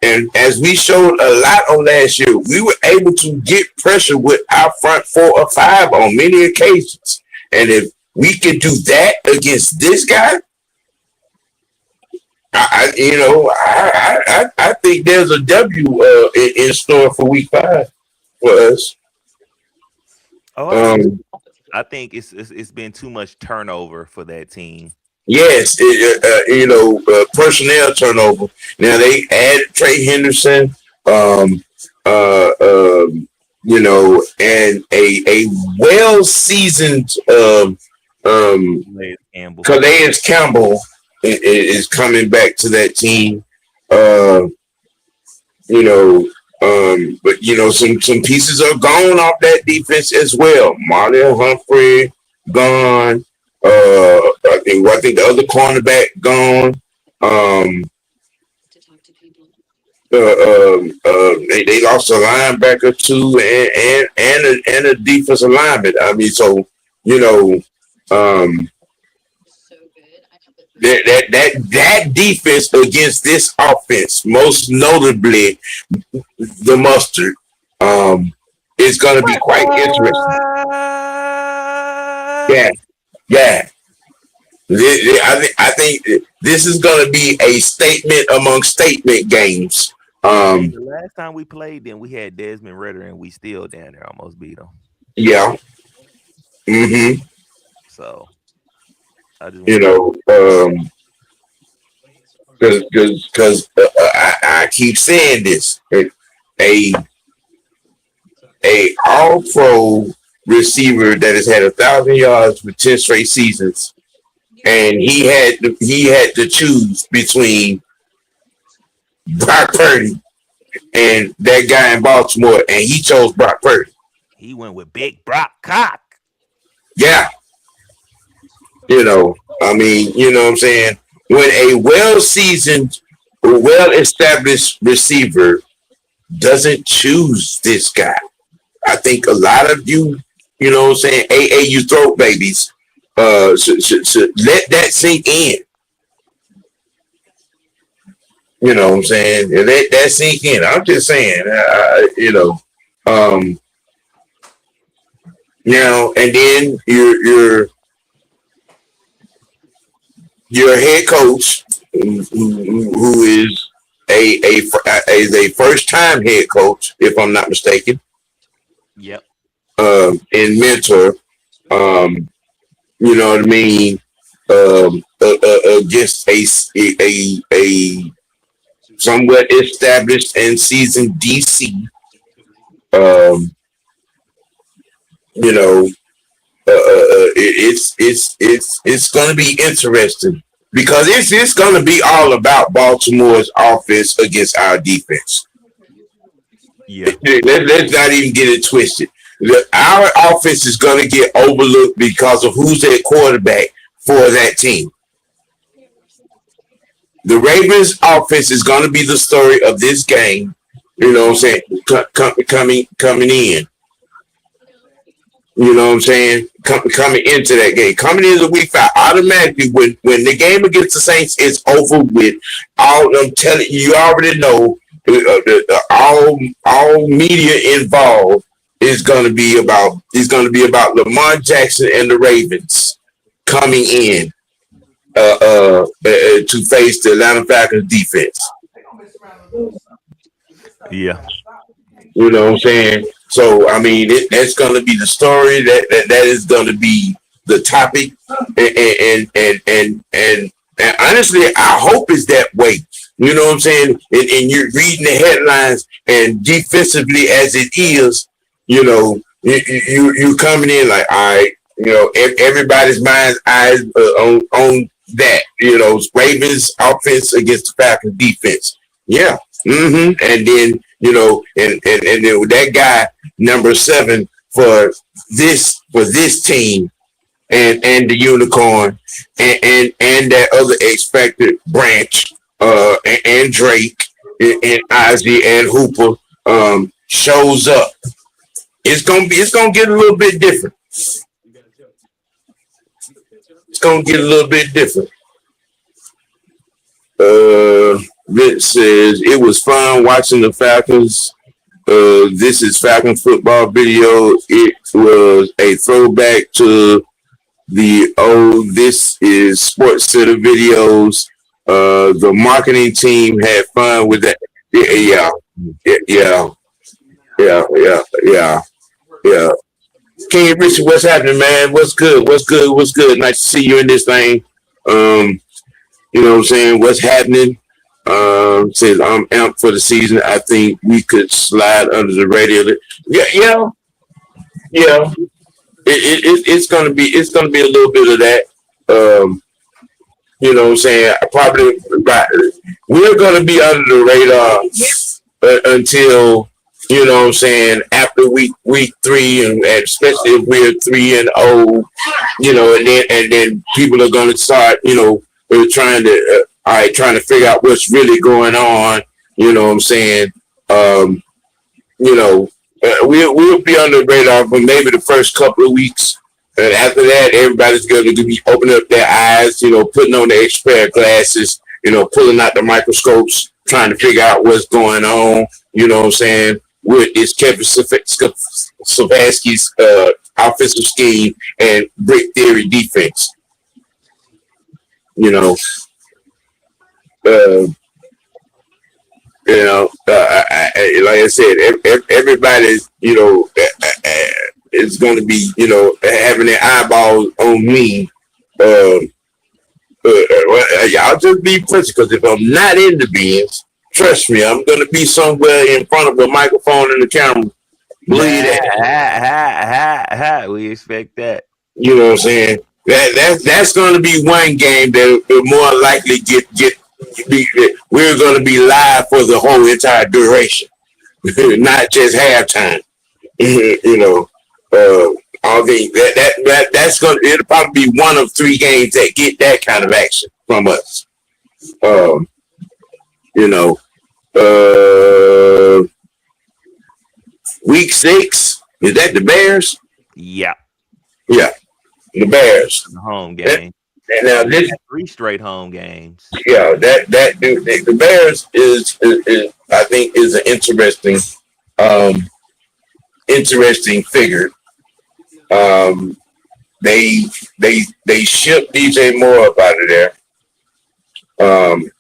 And as we showed a lot on last year, we were able to get pressure with our front 4 or 5 on many occasions. And if we can do that against this guy, I think there's a W in store for week 5 for us. Oh, I think it's been too much turnover for that team. Yes, personnel turnover. Now they added Trey Henderson, um, and a well seasoned Campbell. Calais Campbell is coming back to that team. Uh, but some pieces are gone off that defense as well. Marley Humphrey gone. I think the other cornerback gone. Um, they lost a linebacker too, and a defensive lineman. I mean, so you know, um, that defense against this offense, most notably the mustard, is going to be quite interesting. Yeah, yeah. I think this is going to be a statement among statement games. The last time we played them, we had Desmond Ritter, and we still down there almost beat them. Yeah. Mm-hmm. So I just You know, because I keep saying this. A all pro receiver that has had 1,000 yards for 10 straight seasons, and he had to choose between Brock Purdy and that guy in Baltimore, and he chose Brock Purdy. He went with Big Brock Cock. Yeah, I mean, you know what I'm saying? When a well-seasoned, well-established receiver doesn't choose this guy, I think a lot of you, you know what I'm saying, AAU throat babies, should let that sink in. You know what I'm saying? And let that sink in. I'm just saying, um, and then your head coach, who is a first time head coach, if I'm not mistaken. Yep. And mentor, you know what I mean, against a somewhat established and seasoned DC. Um, you know, it's going to be interesting because it's going to be all about Baltimore's offense against our defense. Yeah. Let's not even get it twisted. Our offense is going to get overlooked because of who's at quarterback for that team. The Ravens offense is going to be the story of this game. You know what I'm saying? Coming in. You know what I'm saying? Coming into that game. Coming into week 5. Automatically, when the game against the Saints is over with, I'm telling you, you already know, all media involved is going to be about Lamar Jackson and the Ravens coming in to face the Atlanta Falcons defense. Yeah. You know what I'm saying? So I mean, that's going to be the story. That is going to be the topic, and honestly, I hope it's that way. You know what I'm saying? And you're reading the headlines, and defensively as it is, you know, you coming in like, all right, you know, everybody's mind's eyes on that. You know, Ravens offense against the Falcons defense. Yeah. Mm-hmm. And then, you know, and then that guy number 7 for this team and the unicorn and that other expected branch and Drake and Ozzy and Hooper shows up. It's gonna get a little bit different. It's gonna get a little bit different. Rich says it was fun watching the Falcons. This is Falcon football video. It was a throwback to the old This Is Sports Center videos. The marketing team had fun with that. Yeah. King Richard, what's happening, man? What's good? Nice to see you in this thing. You know what I'm saying? What's happening? Says I'm amped for the season. I think we could slide under the radio. Yeah. It's gonna be a little bit of that. You know what I'm saying? Probably we're gonna be under the radar until, you know what I'm saying, after week 3, and especially if we're 3-0, you know, and then people are gonna start, you know, trying to figure out what's really going on. You know what I'm saying? You know, we'll be on the radar for maybe the first couple of weeks. And after that, everybody's going to be opening up their eyes, you know, putting on their expert glasses, you know, pulling out the microscopes, trying to figure out what's going on. You know what I'm saying? With this Kevin Stefanski's offensive scheme and brick theory defense. You know, like I said, everybody's, you know, is going to be, you know, having their eyeballs on me, Y'all just be present because if I'm not in the bins, trust me, I'm gonna be somewhere in front of a microphone and a camera. Believe that. We expect that. You know what I'm saying? That's going to be one game that will more likely we're going to be live for the whole entire duration, not just halftime. You know, I think that's going to it'll probably be one of three games that get that kind of action from us. Um, you know, uh, week 6 is that the Bears? Yeah, Yeah, the Bears. the home That, game. now We this got 3 straight home games. yeah, the Bears is I think is an um interesting figure. Um, they they shipped DJ Moore up out of there. Um,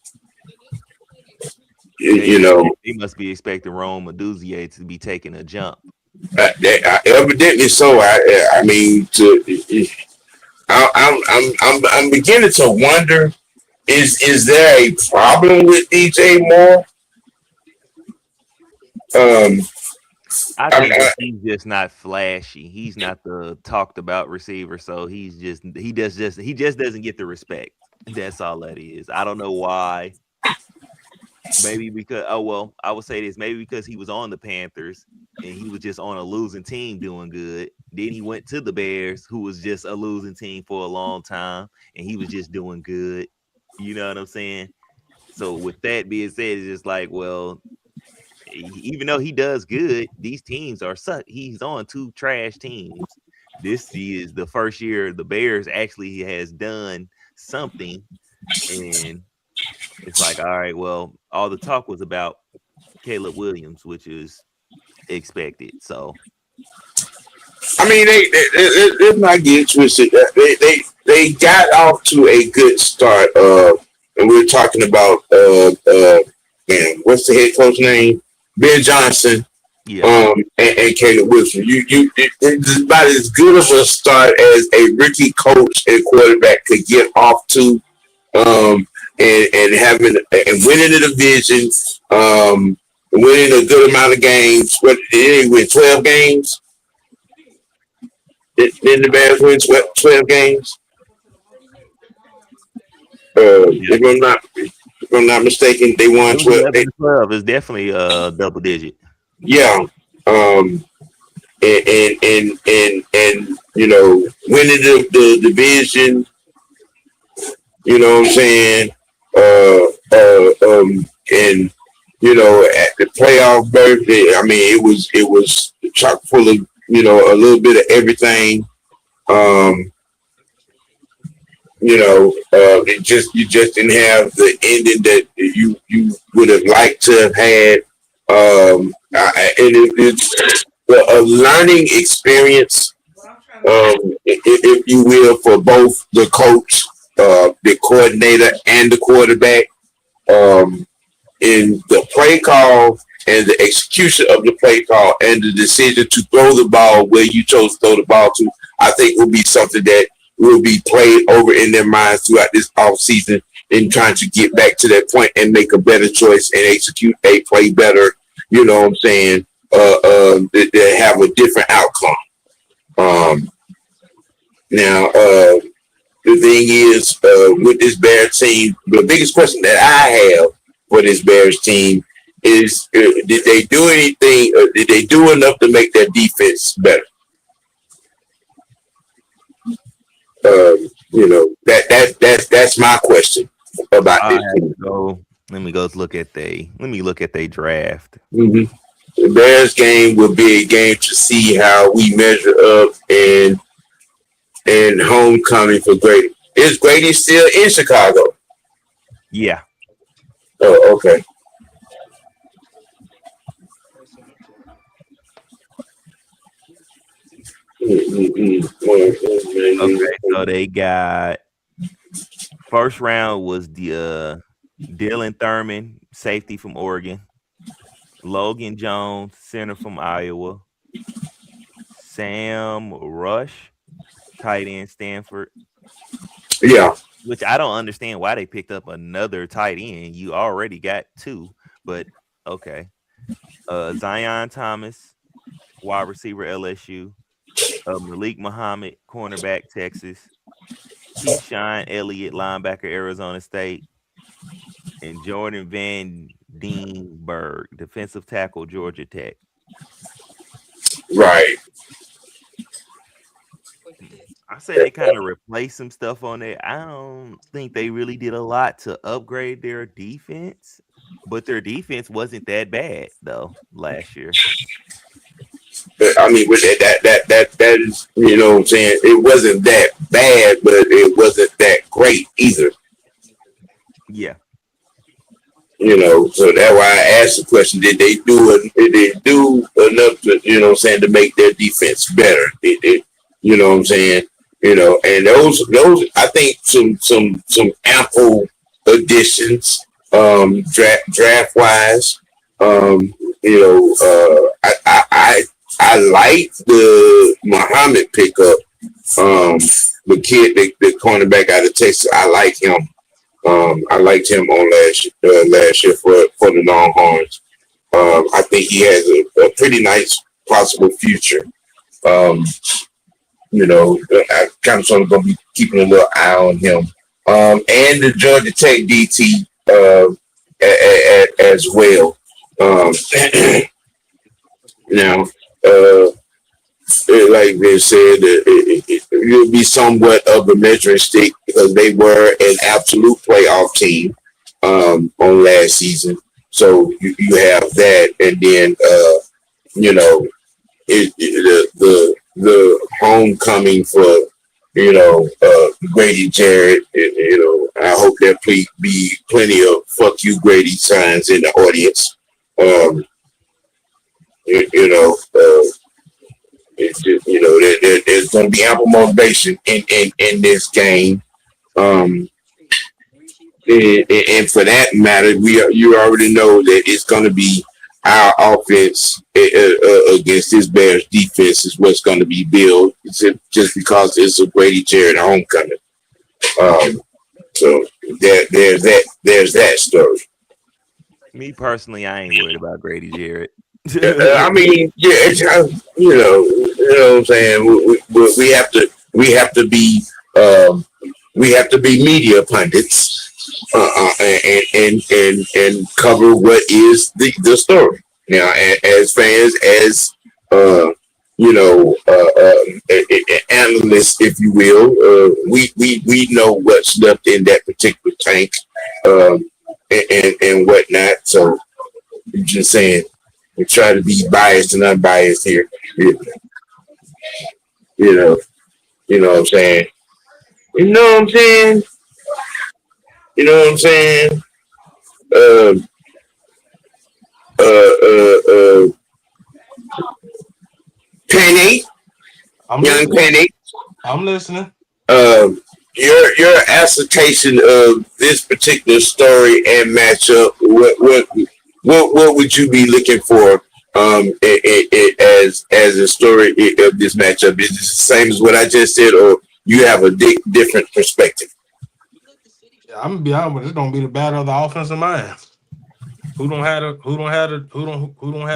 They you know, they must be expecting Rome Aduzier to be taking a jump. evidently so. I mean, I'm beginning to wonder is there a problem with DJ Moore? Um, I I, think I, that he's just not flashy. He's not the talked about receiver, so he just doesn't get the respect. That's all that is. I don't know why. Maybe because I would say this, maybe because he was on the Panthers and he was just on a losing team doing good. Then he went to the Bears, who was just a losing team for a long time, and he was just doing good. You know what I'm saying? So with that being said, it's just like, well, even though he does good, these teams are suck. He's on 2 trash teams. This is the first year the Bears actually has done something, and it's like, all right, well, all the talk was about Caleb Williams, which is expected. So I mean, let's not get twisted. They got off to a good start. And we're talking about man, what's the head coach name? Ben Johnson. yeah, And Caleb Wilson. It's about as good of a start as a rookie coach and quarterback could get off to. And having and winning the division, winning a good amount of games. What did they win? 12 games. Did the Bears win 12 games? yeah. If I'm not mistaken, they It won was 12. 11-12. It's definitely a double digit. Yeah. Um, and you know, winning the division, you know what I'm saying? And you know, at the playoff berth, I mean, it was chock full of a little bit of everything. Um, you just didn't have the ending that you would have liked to have had. And it's a learning experience, if you will, for both the coach, the coordinator, and the quarterback. Um, in the play call and the execution of the play call and the decision to throw the ball where you chose to throw the ball to, I think will be something that will be played over in their minds throughout this off season in trying to get back to that point and make a better choice and execute a play better. You know what I'm saying? That have a different outcome. Um, now, the thing is, with this Bears team, the biggest question that I have for this Bears team is, did they do anything? Did they do enough to make their defense better? That's my question about I this have team. to go. Let me look at they draft. Mm-hmm. The Bears game will be a game to see how we measure up and homecoming for Grady. Is Grady still in Chicago? Yeah. Oh, okay. Okay. So they got first round was the Dylan Thurman, safety from Oregon, Logan Jones, center from Iowa, Sam Rush, tight end Stanford, Yeah. which I don't understand why they picked up another tight end. You already got two, but okay. Zion Thomas, wide receiver LSU. Malik Muhammad, cornerback Texas. Keyshawn Elliott, linebacker Arizona State. And Jordan Van Deenberg, defensive tackle Georgia Tech. Right. I say they kind of replaced some stuff on there. I don't think they really did a lot to upgrade their defense, but their defense wasn't that bad though last year. I mean, with that is, you know what I'm saying? It wasn't that bad, but it wasn't that great either. Yeah. You know, so that's why I asked the question: Did they do enough to, you know what I'm saying, to make their defense better? You know what I'm saying? You know, and those I think some ample additions, draft wise. You know, I like the Muhammad pickup. The kid, the cornerback out of Texas, I like him. I liked him on last year for the Longhorns. I think he has a pretty nice possible future. Um, you know, I kind of sort of going to be keeping a little eye on him. And the Georgia Tech DT as well. Now, like they said, it'll be somewhat of a measuring stick because they were an absolute playoff team on last season. So you have that, and then you know the homecoming for Grady Jarrett. You know, I hope there be plenty of "fuck you, Grady" signs in the audience. Um, you know. There's going to be ample motivation in this game, and for that matter, you already know that it's going to be our offense against this Bears defense is what's going to be built. Just because it's a Grady Jarrett homecoming. So there's that story. Me personally, I ain't worried about Grady Jarrett. I mean, yeah, it's, you know what I'm saying. We have to be we have to be media pundits and cover what is the story. Now, as fans, as you know, analysts, if you will, we know what's left in that particular tank, and whatnot. So, I'm just saying. We try to be biased and unbiased here. You know, you know what I'm saying. You know what I'm saying. You know what I'm saying. Uh, uh, Penny, I'm young listening. Penny. I'm listening. Your assertion of this particular story and matchup. What would you be looking for as a story of this matchup? Is it the same as what I just said, or you have a different perspective? Yeah, I'm gonna be honest with you, it's gonna be the battle of the offensive mind. Who don't have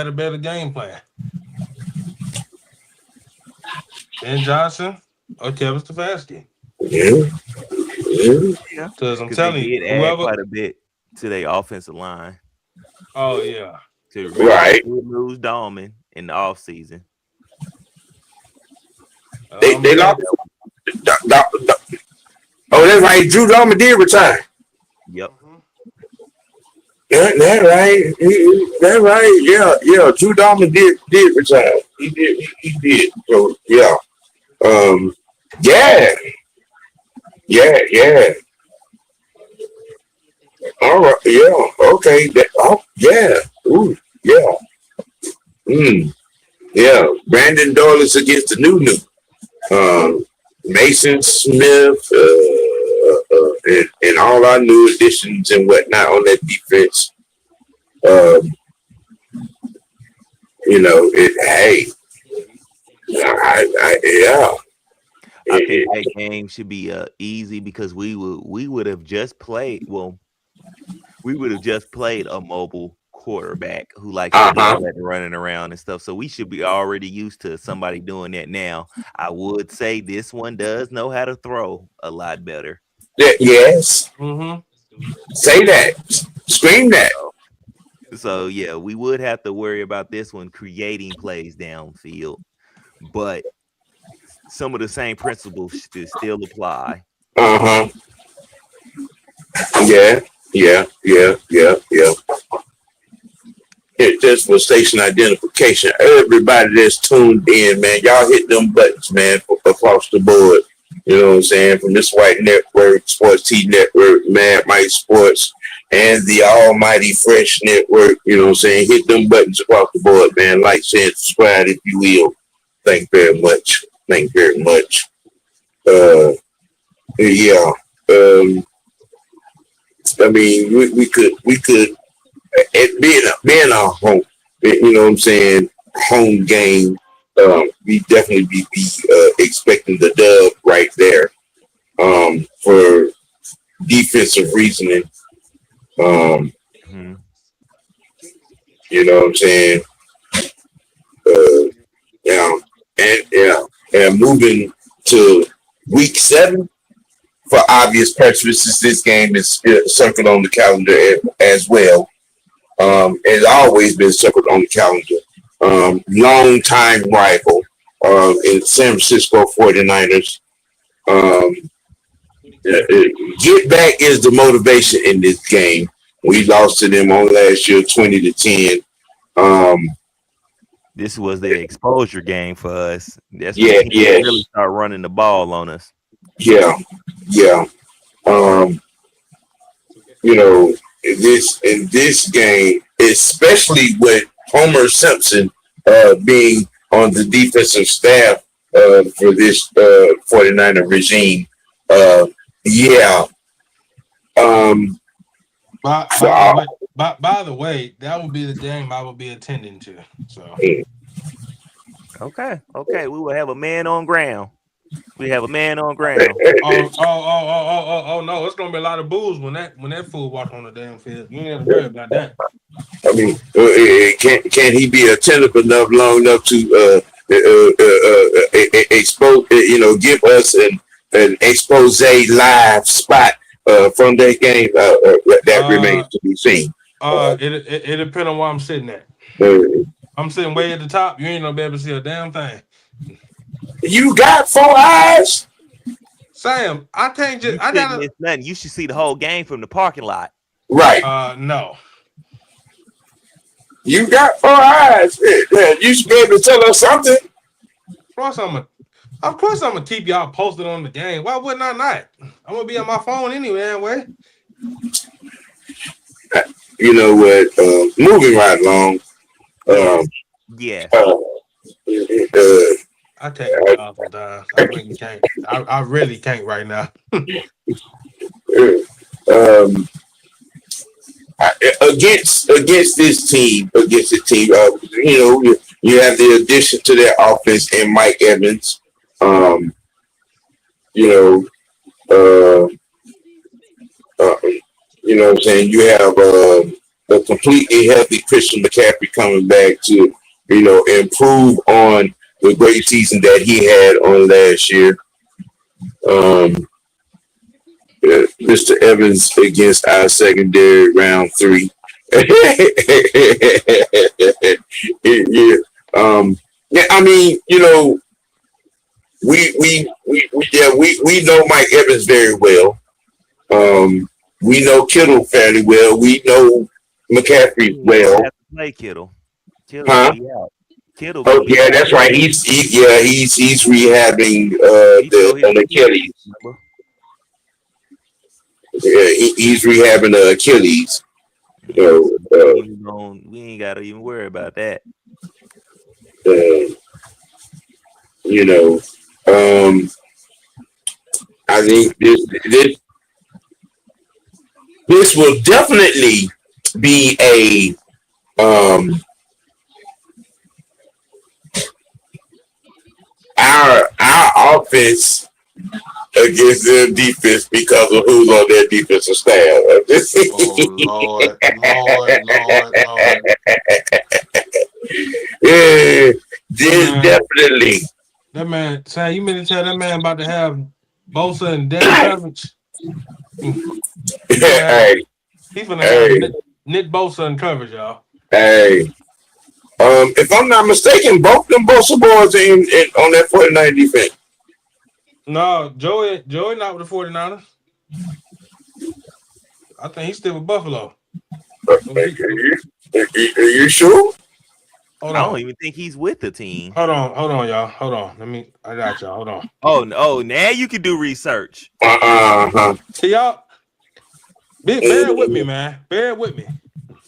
a better game plan? Ben Johnson or Kevin Stefanski? Yeah, yeah, Yeah, Because I'm because they telling you, did add whoever. quite a bit to their offensive line. Oh yeah. To remember, they right. did lose Dahlman in the offseason. I'm They glad. lost. Oh, that's right. Drew Dorman did retire. Yep. Mhm. That right. That right. Yeah, yeah. Drew Dorman did retire. He did. So yeah. Um. Yeah. Yeah. All right. Yeah. Okay. Yeah. Ooh. Yeah. Mm. Yeah. Brandon Douglas against the new. Mason Smith, and all our new additions and whatnot on that defense. Um, you know, it. Hey, yeah. I think that game should be easy because we would have just played. Well, we would have just played a mobile quarterback who likes to do Uh-huh. all that running around and stuff. So we should be already used to somebody doing that now. I would say this one does know how to throw a lot better. Yes. Mm-hmm. Say that. Scream that. So yeah, we would have to worry about this one creating plays downfield, but some of the same principles should still apply. Uh-huh. Yeah. Yeah. Yeah. Yeah. Yeah. Hit this for station identification. Everybody that's tuned in, man, y'all hit them buttons, man, across the board. You know what I'm saying? From this white network, Sports T Network, Mad Mike Sports, and the Almighty Fresh Network. You know what I'm saying? Hit them buttons across the board, man. Like, share, subscribe if you will. Thank you very much. Thank you very much. Yeah. I mean, we could it being a home, you know what I'm saying, home game. We definitely be expecting the dub right there. For defensive reasoning. Um, Mhm. you know what I'm saying. Yeah, and moving to week 7 for obvious purposes. This game is circled on the calendar as well. It's always been circled on the calendar. Long time rival in San Francisco 49ers. Um, get back is the motivation in this game. We lost to them on last year 20-10. Um, This was the exposure game for us. That's when yeah, teams really yes, start running the ball on us. yeah, yeah. Um, you know, in this game, especially with Homer Simpson being on the defensive staff for this 49er regime. Uh, yeah. Um, By for by the all, way, by the way, that would be the game I would be attending to. So Okay. We will have a man on ground. We have a man on ground. no, it's gonna be a lot of booze when that fool walk on the damn field. You ain't have to worry about that. I mean, can he be attentive enough, long enough to expose, give us an expose live spot from that game? That remains Uh to be seen. it depends on where I'm sitting at. Uh, I'm sitting way at the top. You ain't gonna be able to see a damn thing. you got 4 eyes, Sam, I can't just You I shouldn't gotta miss nothing. You should see the whole game from the parking lot. right? no. You got 4 eyes. Yeah, you should be able to tell us something. Of course I'm gonna keep y'all posted on the game. Why wouldn't I not? I'm gonna be on my phone anyway. You know what? Moving right along. Um, Yeah. uh, uh, I take my job sometimes. I really can't. I really can't right now. um, against this team, you have the addition to their offense in Mike Evans. Um, you know, uh, uh, you know what I'm saying. You have a completely healthy Christian McCaffrey coming back to improve on the great season that he had on last year. Um, Mr. Evans against our secondary round 3. Yeah. Yeah, I mean, we know Mike Evans very well. We know Kittle fairly well. We know McCaffrey He ain't gonna well. have to play Kittle. Kittle gonna Huh? be out. Kittle Oh gonna be yeah, out. that's right. He's rehabbing He tore his an Achilles. Achilles. Remember? Yeah, he's rehabbing the Achilles. Yeah, So so we ain't gotta even worry about that. uh, you know, um, I think this will definitely be um our offense against their defense because of who's on their defensive staff. Oh Lord. Yeah, That definitely. man, Sam, you mean to tell that man about to have Bosa and Devin coverage? He's Hey, gonna have hey, Nick Bosa in coverage, y'all. hey. If I'm not mistaken, both them Bosa boys in on that 49 defense. No, Joey not with the 49ers. I think he's still with Buffalo. Are you sure? Hold I don't on. even think he's with the team. Hold on, y'all. Hold on. I got y'all. Hold on. Oh, now you can do research. See y'all. Bear with me, man. Bear with me.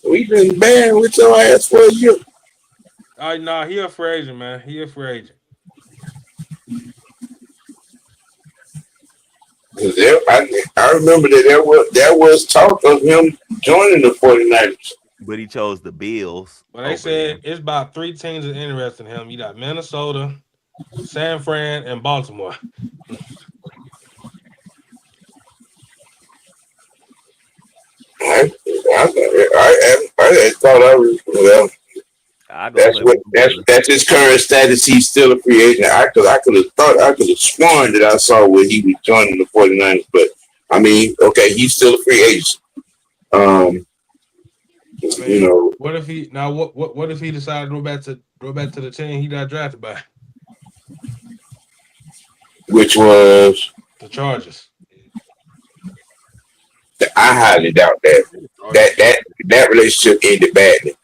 We've been bearing with your ass for a year. Nah, he a free agent, man. He a free agent. I remember that there was talk of him joining the 49ers. But he chose the Bills. Well, they said it's about 3 teams that interested in him. You got Minnesota, San Fran, and Baltimore. I thought I was well. That's his current status. He's still a free agent. I could have sworn that I saw where he was joining the 49ers, but I mean, okay, he's still a free agent. You know, what if he what if he decided to go back to the team he got drafted by? Which was the Chargers. I highly doubt that relationship ended badly.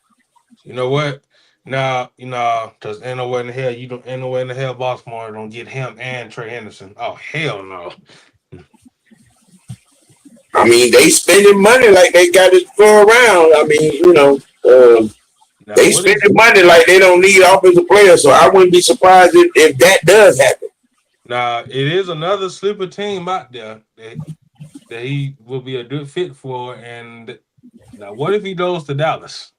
You know what? Now, because ain't nowhere in the hell Baltimore don't get him and Trey Henderson. Oh hell no. I mean, they spending money like they got it to go around. I mean, they spending money like they don't need offensive players. So I wouldn't be surprised if that does happen. Now, it is another sleeper team out there that he will be a good fit for. And now, what if he goes to Dallas?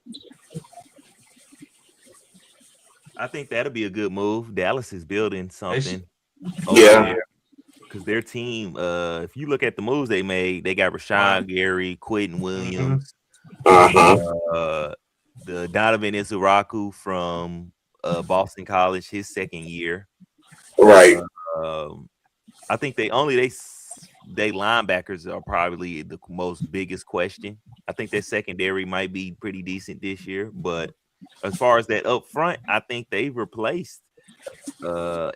I think that'll be a good move. Dallas is building something. Yeah. Because their team, if you look at the moves they made, they got Rashawn Gary, Quentin Williams, the Donovan Izuraku from Boston College, his second year. Right. I think they linebackers are probably the most biggest question. I think their secondary might be pretty decent this year, but as far as that up front, I think they've replaced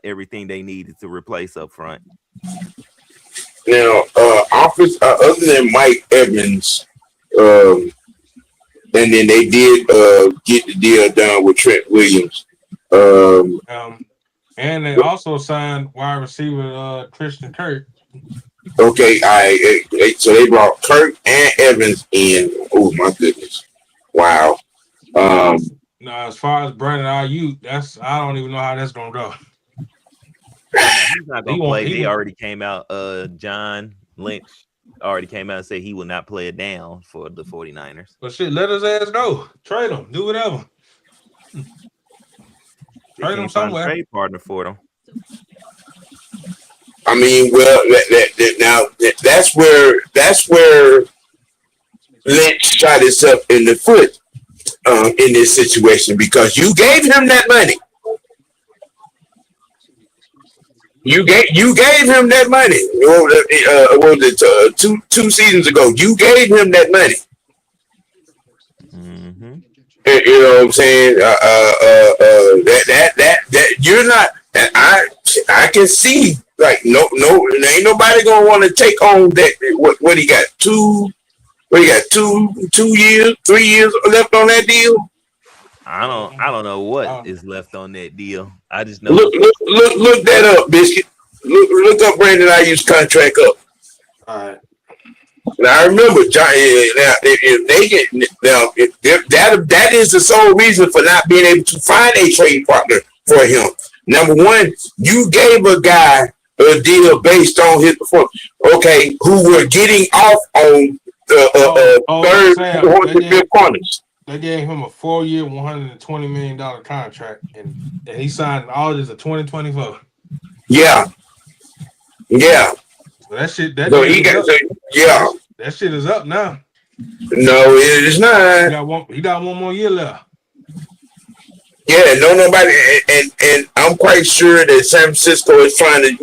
everything they needed to replace up front. Now, other than Mike Evans, and then they did get the deal done with Trent Williams. And they also signed wide receiver Christian Kirk. Okay, so they brought Kirk and Evans in. Oh my goodness! Wow. Now, as far as Brandon Ayuk, I don't even know how that's gonna go. He's not gonna play. They already came out. John Lynch already came out and said he will not play it down for the 49ers. But shit, let his ass go. Trade him. Do whatever. Trade him somewhere. Trade partner for them. I mean, well, that's where Lynch shot himself in the foot in this situation, because you gave him that money. You gave him that money. What was it, two seasons ago? You gave him that money. Mm-hmm. You know what I'm saying? That you're not. I can see, like, no, ain't nobody gonna want to take on that. What he got? 2 years, 3 years left on that deal. I don't know what is left on that deal. I just know. Look that up, Biscuit. Look up Brandon Ayuk's contract up. All right. Now I remember, John. Now, that is the sole reason for not being able to find a trade partner for him. Number one, you gave a guy a deal based on his performance. Okay, who were getting off on third, fourth, and fifth corners. They gave him a 4-year, $120 million contract, and he signed in August of 2024. Yeah. That shit. That So deal he is got up. yeah. That shit is up now. No, it is not. He got one more year left. Yeah, no, nobody, and I'm quite sure that San Francisco is trying to,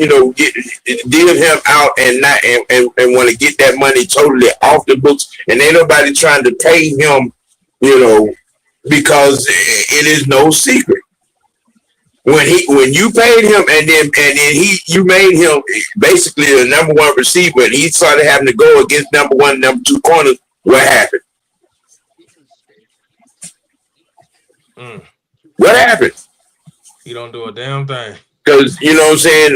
deal him out and not and want to get that money totally off the books, and ain't nobody trying to pay him, because it is no secret when you paid him and then you made him basically the number one receiver, and he started having to go against number one, number two corners. What happened? What happened? He don't do a damn thing. Because you know what I'm saying,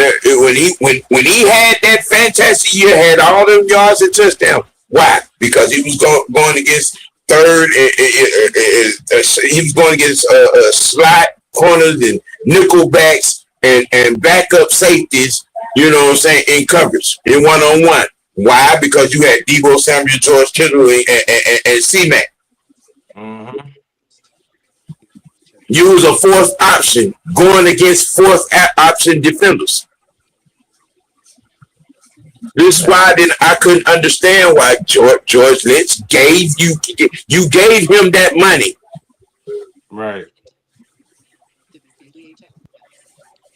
when he had that fantastic year, had all them yards and touchdowns. Why? Because he was going against third. He was going against slot corners and nickel backs and backup safeties. You know what I'm saying, in coverage in 1-on-1. Why? Because you had Deebo Samuel, George Kittle, and C-Mac. Mm-hmm. You was a fourth option going against fourth option defenders. This is why then I couldn't understand why George Lynch gave him that money. Right.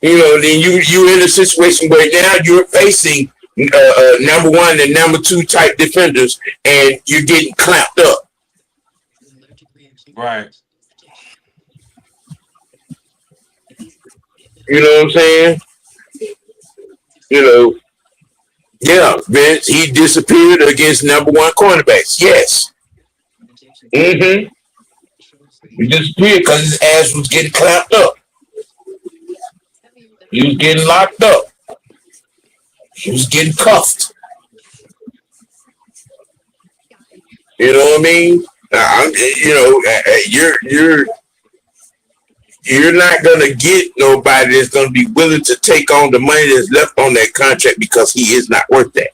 Then you in a situation where now you're facing number one and number two type defenders, and you're getting clamped up. Right. You know what I'm saying? Yeah, Vince, he disappeared against number one cornerbacks. Yes. Mm-hmm. He disappeared because his ass was getting clamped up. He was getting locked up. He was getting cuffed. You know what I mean? You're not gonna get nobody that's gonna be willing to take on the money that's left on that contract because he is not worth that.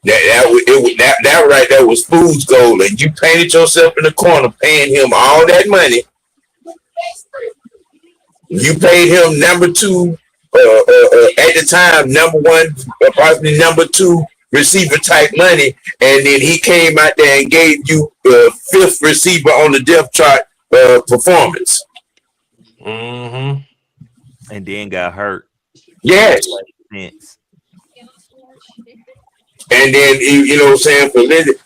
That right there was fool's gold, and you painted yourself in the corner paying him all that money. You paid him number two, at the time, number one, possibly number two receiver type money, and then he came out there and gave you fifth receiver on the depth chart performance. Mm-hmm. And then got hurt. Yes. And then you know what I'm saying, for Lindsay,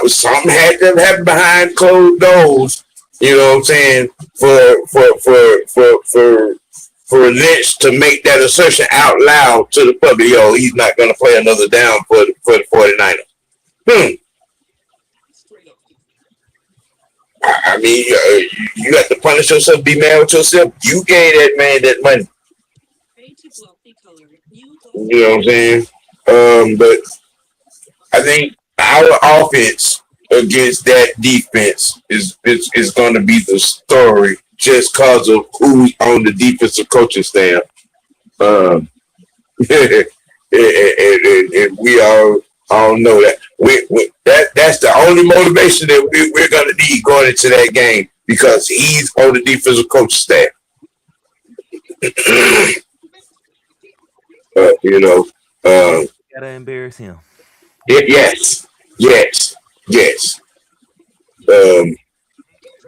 something had to happen behind closed doors. You know what I'm saying, for Lynch to make that assertion out loud to the public. He's not going to play another down for the 49ers. I mean, you have to punish yourself, be mad with yourself. You gave that man that money. You know what I'm saying? But I think our offense against that defense is going to be the story just because of who's on the defensive coaching staff. And we all know that. That's the only motivation that we're going to need going into that game, because he's on the defensive coaching staff. Gotta embarrass him. Yes.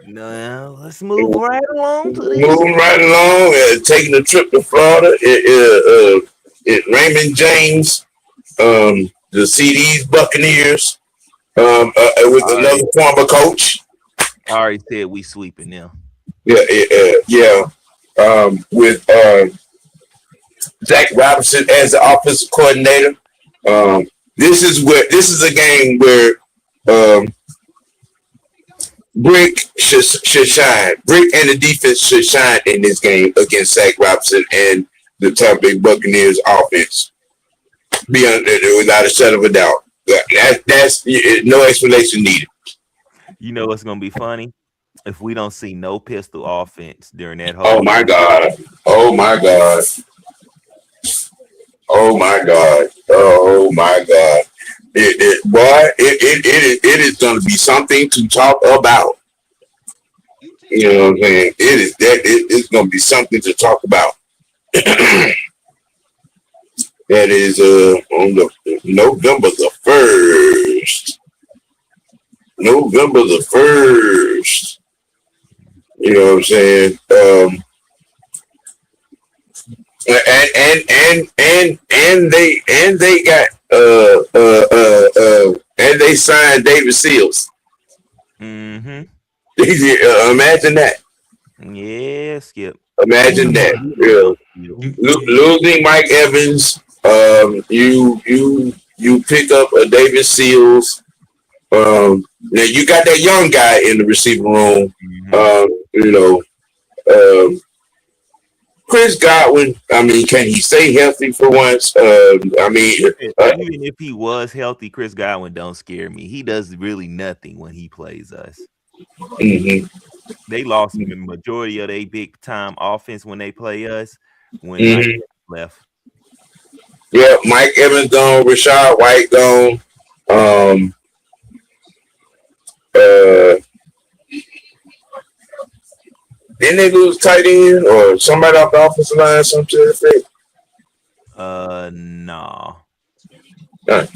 Now let's move right along. Moving right along, taking a trip to Florida. Raymond James, the CD's Buccaneers, with another former coach. I already said we sweeping them. Yeah. With Zach Robinson as the offensive coordinator. This is a game where Brick should shine. Brick and the defense should shine in this game against Zach Robinson and the Tampa Bay Buccaneers offense. Without a shadow of a doubt. That's no explanation needed. You know what's gonna be funny? If we don't see no pistol offense during that whole Oh my God. It is going to be something to talk about. You know what I'm saying? It's going to be something to talk about. That is on the November the 1st. November the 1st. You know what I'm saying? And they got and they signed David Seals. Mm-hmm. Imagine that. Yeah, Skip. Imagine that. Yeah. Losing Mike Evans. You pick up a David Seals. Now you got that young guy in the receiver room. You know, Chris Godwin. I mean, can he stay healthy for once? I mean, even if he was healthy, Chris Godwin don't scare me. He does really nothing when he plays us. mm-hmm. They lost the majority of their big time offense when they play us. When Mm-hmm. Mike left. Yeah, Mike Evans gone, Rashad White gone. Didn't they lose tight end or somebody off the offensive line, something to that effect? No. Okay.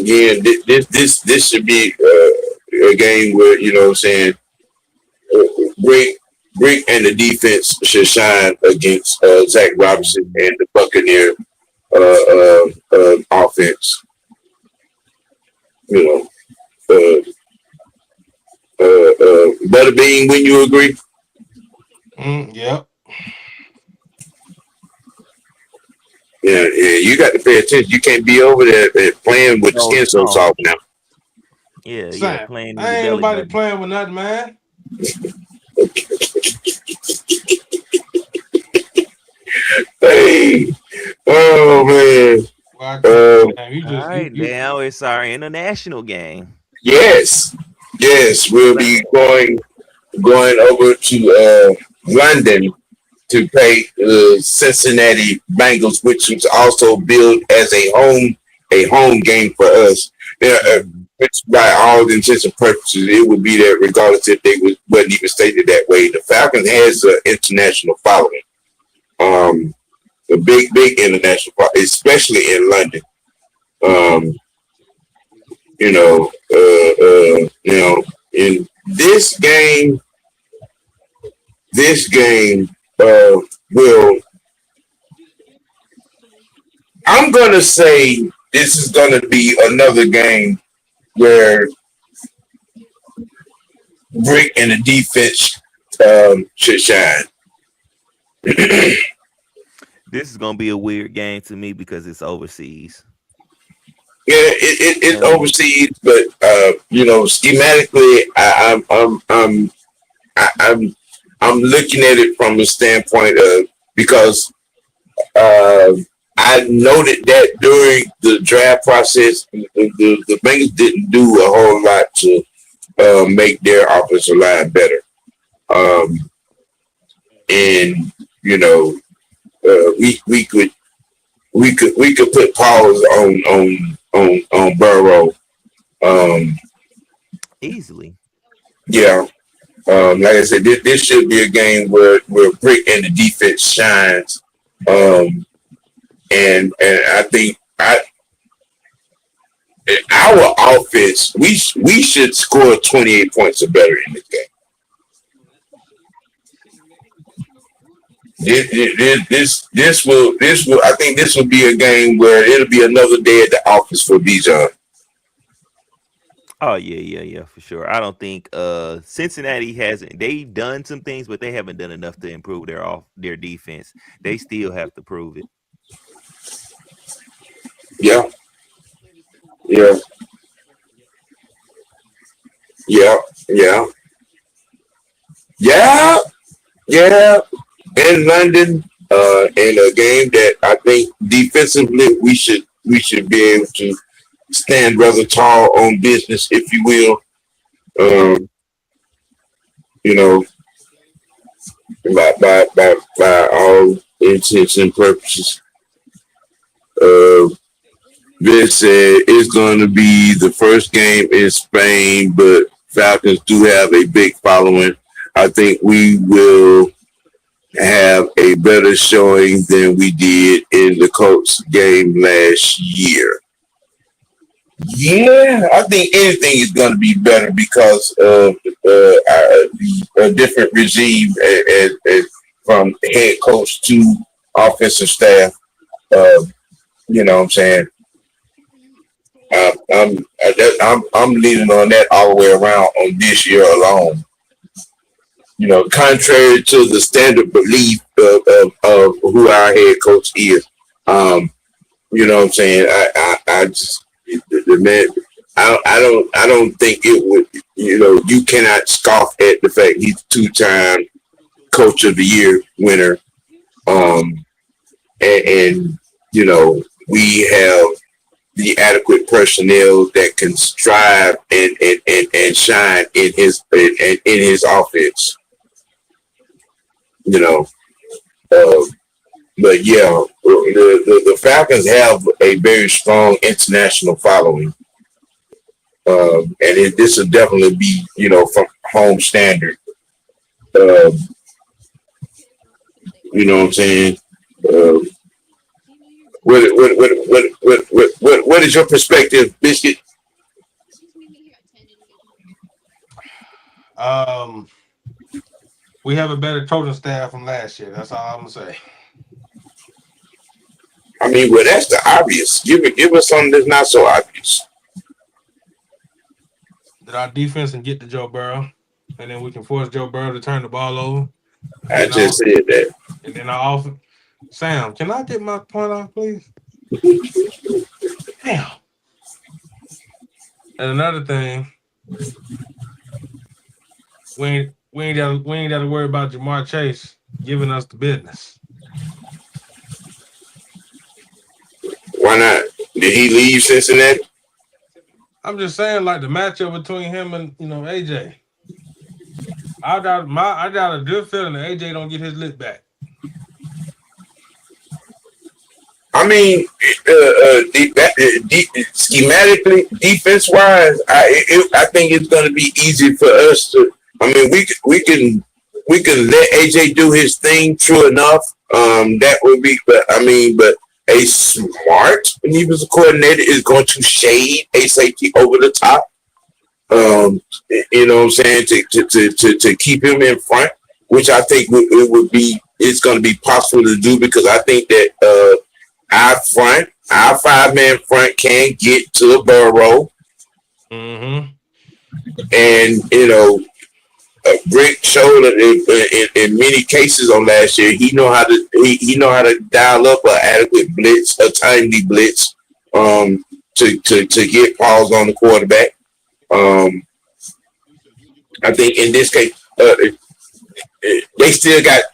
Again, this should be a game where you know what I'm saying. Brick and the defense should shine against Zach Robinson and the Buccaneer offense. You know, Butterbean, when you agree. Yep. Yeah, you got to pay attention. You can't be over there playing with the skin so soft now. Yeah, playing. I ain't nobody playing with nothing, man. Hey, oh man. All right, now it's our international game. Yes, we'll be going over to London to play Cincinnati Bengals, which was also billed as a home game for us. Which by all intents and purposes, it would be that regardless if they wasn't even stated that way. The Falcons has an international following, a big international following, especially in London. In this game will. I'm gonna say this is gonna be another game where Brick and the defense should shine. This is gonna be a weird game to me because it's overseas. Yeah, it's overseas, but schematically, I'm looking at it from a standpoint of because I noted that during the draft process, the Bengals didn't do a whole lot to make their offensive line better. And we could put pause on Burrow. Easily. Yeah. Like I said, this should be a game where Brick and the defense shines. And I think our offense, we should score 28 points or better in this game. This will I think this will be a game where it'll be another day at the office for Bijan. Oh yeah, for sure. I don't think Cincinnati hasn't. They've done some things, but they haven't done enough to improve their defense. They still have to prove it. Yeah. In London, in a game that I think defensively we should be able to stand rather tall on business, if you will. By all intents and purposes. This is going to be the first game in Spain, but Falcons do have a big following. I think we will have a better showing than we did in the Colts game last year. Yeah, I think anything is going to be better because of the different regime from head coach to offensive staff. Uh, you know what I'm saying? I'm leaning on that all the way around on this year alone. Contrary to the standard belief of who our head coach is. You know what I'm saying? I just the man. I don't think it would. You cannot scoff at the fact he's two-time coach of the year winner. Um, and we have the adequate personnel that can strive and shine in his offense. You know, uh, but yeah, the Falcons have a very strong international following, and this will definitely be from home standard. Um, you know what I'm saying? Uh, what is your perspective, Biscuit? We have a better coaching staff from last year. That's all I'm gonna say. I mean, well, that's the obvious. Give us something that's not so obvious. That our defense can get to Joe Burrow, and then we can force Joe Burrow to turn the ball over. I just said that. And then I often, Sam, can I get my point off, please? Damn. And another thing, we ain't got to worry about Jamar Chase giving us the business. Why not? Did he leave Cincinnati? I'm just saying, like the matchup between him and AJ. I got a good feeling that AJ don't get his lick back. I mean, schematically, defense-wise, I think it's going to be easy for us to. I mean, we can let AJ do his thing. True enough, that would be. But a smart, when he was a coordinator, is going to shade a safety over the top. You know what I'm saying, to keep him in front, which I think it's going to be possible to do because I think that our 5-man front can get to Burrow, Mm-hmm. and Brick showed in many cases on last year he know how to dial up an adequate blitz, a timely blitz, to get calls on the quarterback. I think in this case, they still got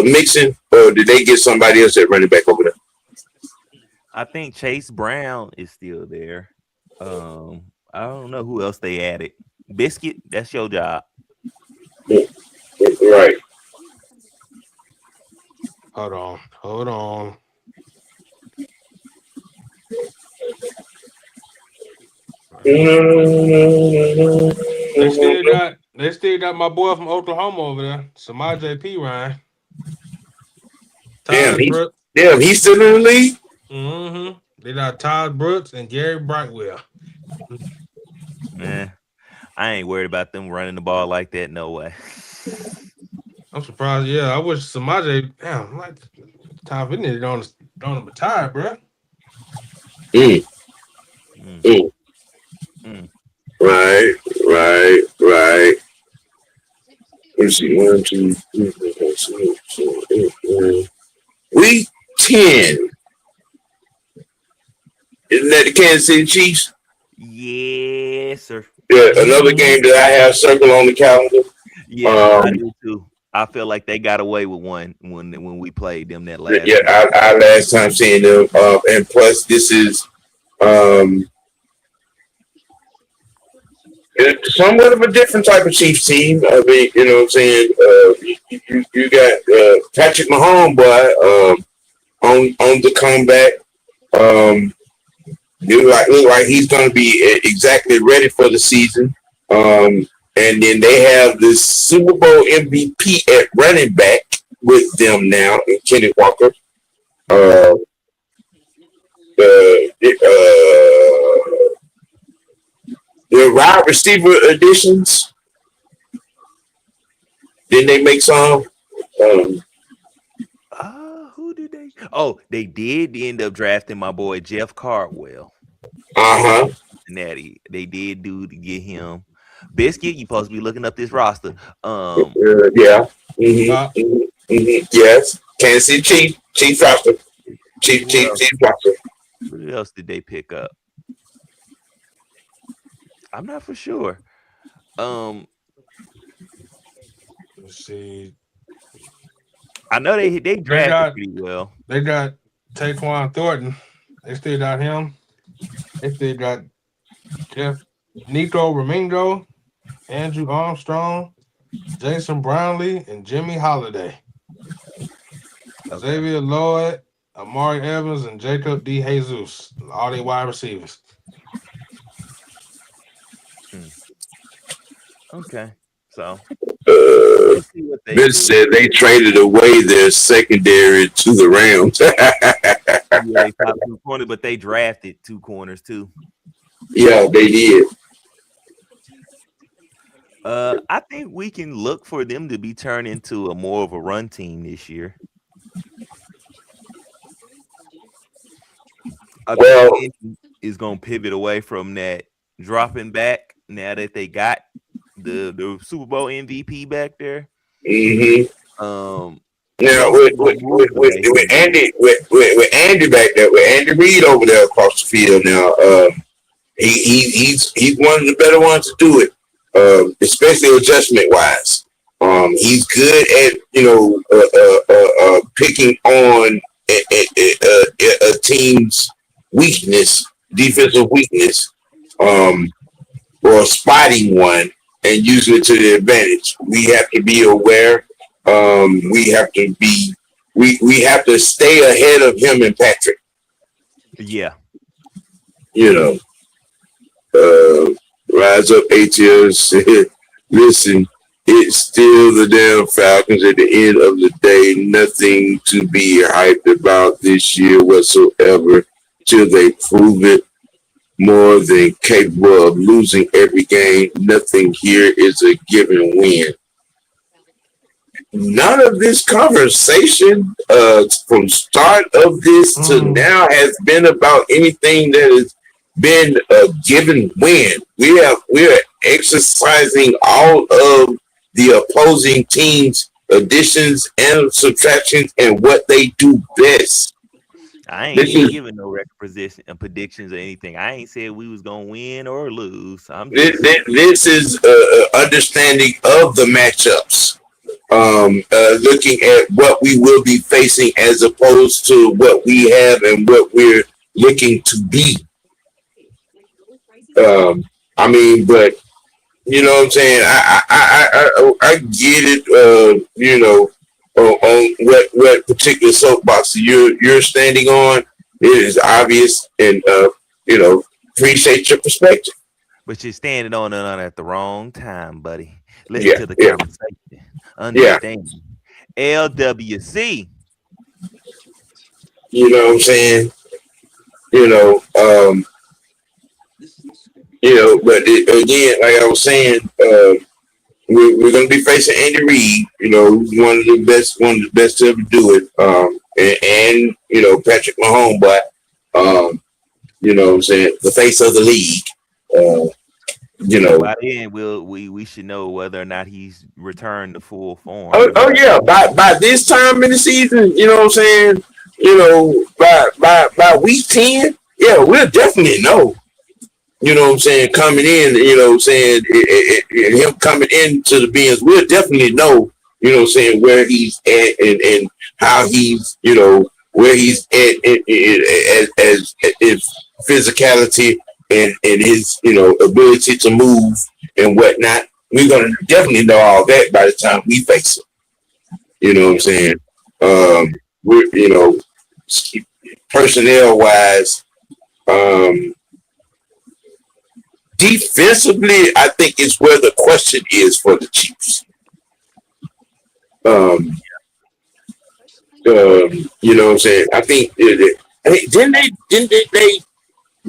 Mixon, or did they get somebody else at running back over there? I think Chase Brown is still there. I don't know who else they added. Biscuit, that's your job. Right. Hold on. They still got my boy from Oklahoma over there, Samaj P. Ryan. He's still in the league. Mm-hmm. They got Todd Brooks and Gary Brightwell. Man, I ain't worried about them running the ball like that. No way. I'm surprised. Yeah, I wish Samaj. Damn, like Tom Vinny on him retired, bro. Right. Let's see. 1, 2, 3, 4, 5, 6, 7, 8, 9. Week 10. Isn't that the Kansas City Chiefs? Yes, sir. Yeah, another game that I have circled on the calendar. Yeah, I do too. I feel like they got away with one when we played them that last. Yeah, our last time seeing them, and plus this is it's somewhat of a different type of Chiefs team. I mean, you know what I'm saying. You got Patrick Mahomes, boy, on the comeback. Look like he's going to be exactly ready for the season. And then they have the Super Bowl MVP at running back with them now, and Kenny Walker. Uh, uh, the wide receiver additions. Didn't they make some? Um, Who did they? Oh, they did end up drafting my boy Jeff Cardwell. uh-huh. Cincinnati. They did do to get him. Biscuit, you supposed to be looking up this roster. Yeah. Mm-hmm, Uh, yes. Kansas City Chief roster. Who else? Chief roster. Who else did they pick up? I'm not for sure. let's see. I know they They drafted got pretty well. they got Taquan Thornton. They still got him. They still got Jeff Nico Ramingo, Andrew Armstrong, Jason Brownlee, and Jimmy Holiday. Okay. Xavier Lloyd, Amari Evans, and Jacob D. Jesus. All they wide receivers. Okay. So Uh, see what they Vince do. said they traded away their secondary to the Rams. Yeah, they top 2 corners, but they drafted 2 corners too. Yeah, they did. I think we can look for them to be turned into a more of a run team this year. I Well, think Indy is gonna pivot away from that dropping back now that they got the Super Bowl MVP back there. mm-hmm. Now Most of them move the way he did. With Andy back there, with Andy Reid over there across the field now, he's one of the better ones to do it, especially adjustment wise. He's good at picking on a team's weakness, defensive weakness, or spotting one and using it to the advantage. We have to be aware. We have to be. We have to stay ahead of him and Patrick. Yeah. You know, rise up, ATS. Listen, it's still the damn Falcons at the end of the day. Nothing to be hyped about this year whatsoever till they prove it more than capable of losing every game. Nothing here is a given win. None of this conversation from start of this to now has been about anything that has been a given win. We are exercising all of the opposing teams' additions and subtractions and what they do best. I ain't giving no record position and predictions or anything. I ain't said we was gonna win or lose. I'm just This is understanding of the matchups. Looking at what we will be facing as opposed to what we have and what we're looking to be. I mean, but you know what I'm saying. I get it. On what particular soapbox you're standing on, it is obvious, and appreciate your perspective. but you're standing on it on at the wrong time, buddy. Listen to the Yeah, conversation. yeah. Understand. LWC. You know what I'm saying. You know, but again, like I was saying, we're going to be facing Andy Reid. Who's one of the best to ever do it. And Patrick Mahomes, but you know what I'm saying, the face of the league. By then, we should know whether or not he's returned to full form. Oh yeah, by this time in the season, you know what I'm saying. By week 10, yeah, we'll definitely know. You know what I'm saying, coming in, you know what I'm saying, him coming into the Benz, we'll definitely know, you know what I'm saying, where he's at and how he's, where he's at as his physicality and his, ability to move and whatnot. We're going to definitely know all that by the time we face him. You know what I'm saying? We're, personnel wise, Defensively, I think is where the question is for the Chiefs. Um, you know what I'm saying? I think hey, didn't they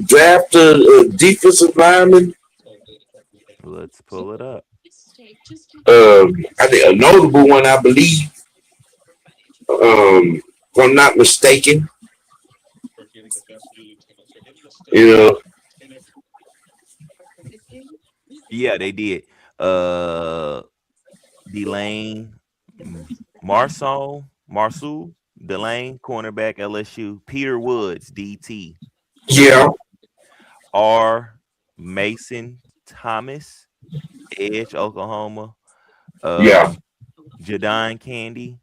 draft a defensive lineman? Let's pull it up. I think a notable one, I believe. If I'm not mistaken, you know, Yeah, they did. Delane Marceau Delane, cornerback LSU. Peter Woods, DT. yeah, R. Mason Thomas, Edge, Oklahoma. yeah. Jadon Candy,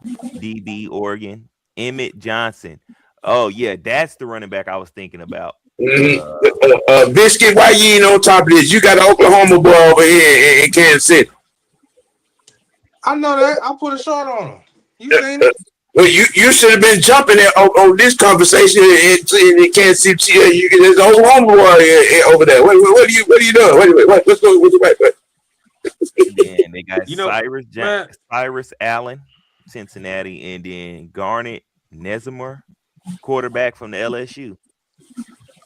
DB, Oregon. Emmett Johnson. Oh yeah, that's the running back I was thinking about. Mm-hmm. Biscuit, why you ain't on top of this? You got an Oklahoma boy over here in Kansas City. I know that. I put a short on him. You Uh, seen uh, it? well, you should have been jumping on this conversation in Kansas City. There's an Oklahoma boy over there. What are you doing? What's going? What? Then they got You know, man. Cyrus Allen, Cincinnati, and then Garnet Nezimer, quarterback from the LSU.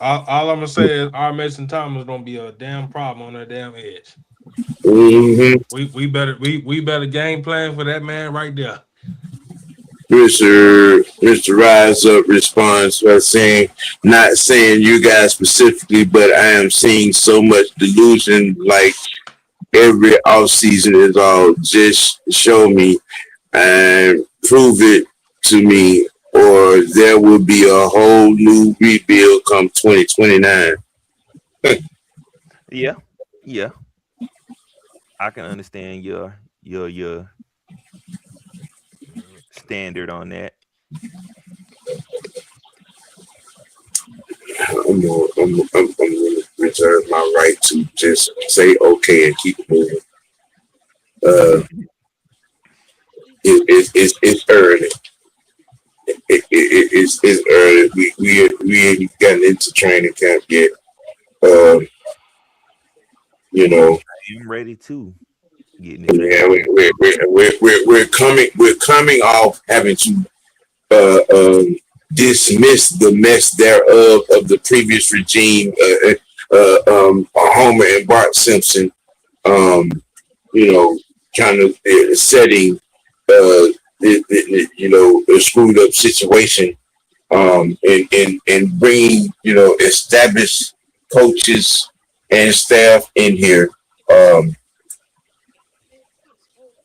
All I'm gonna say is our Mason Thomas gonna be a damn problem on that damn edge. Mm-hmm. We better game plan for that man right there. Mr. Rise Up responds by saying, not saying you guys specifically, but I am seeing so much delusion like every off season is all just show me and prove it to me, or there will be a whole new rebuild come 2029. Yeah, yeah, I can understand your standard on that. I'm going to reserve my right to just say okay and keep moving. Uh, it's early. It's early. We ain't gotten into training camp yet. Um, you know, I'm ready to get in the yeah, training camp. we're coming off having to dismiss the mess thereof of the previous regime, Homer and Bart Simpson, um, you know, kind of setting, a screwed up situation, and bringing, established coaches and staff in here. Um,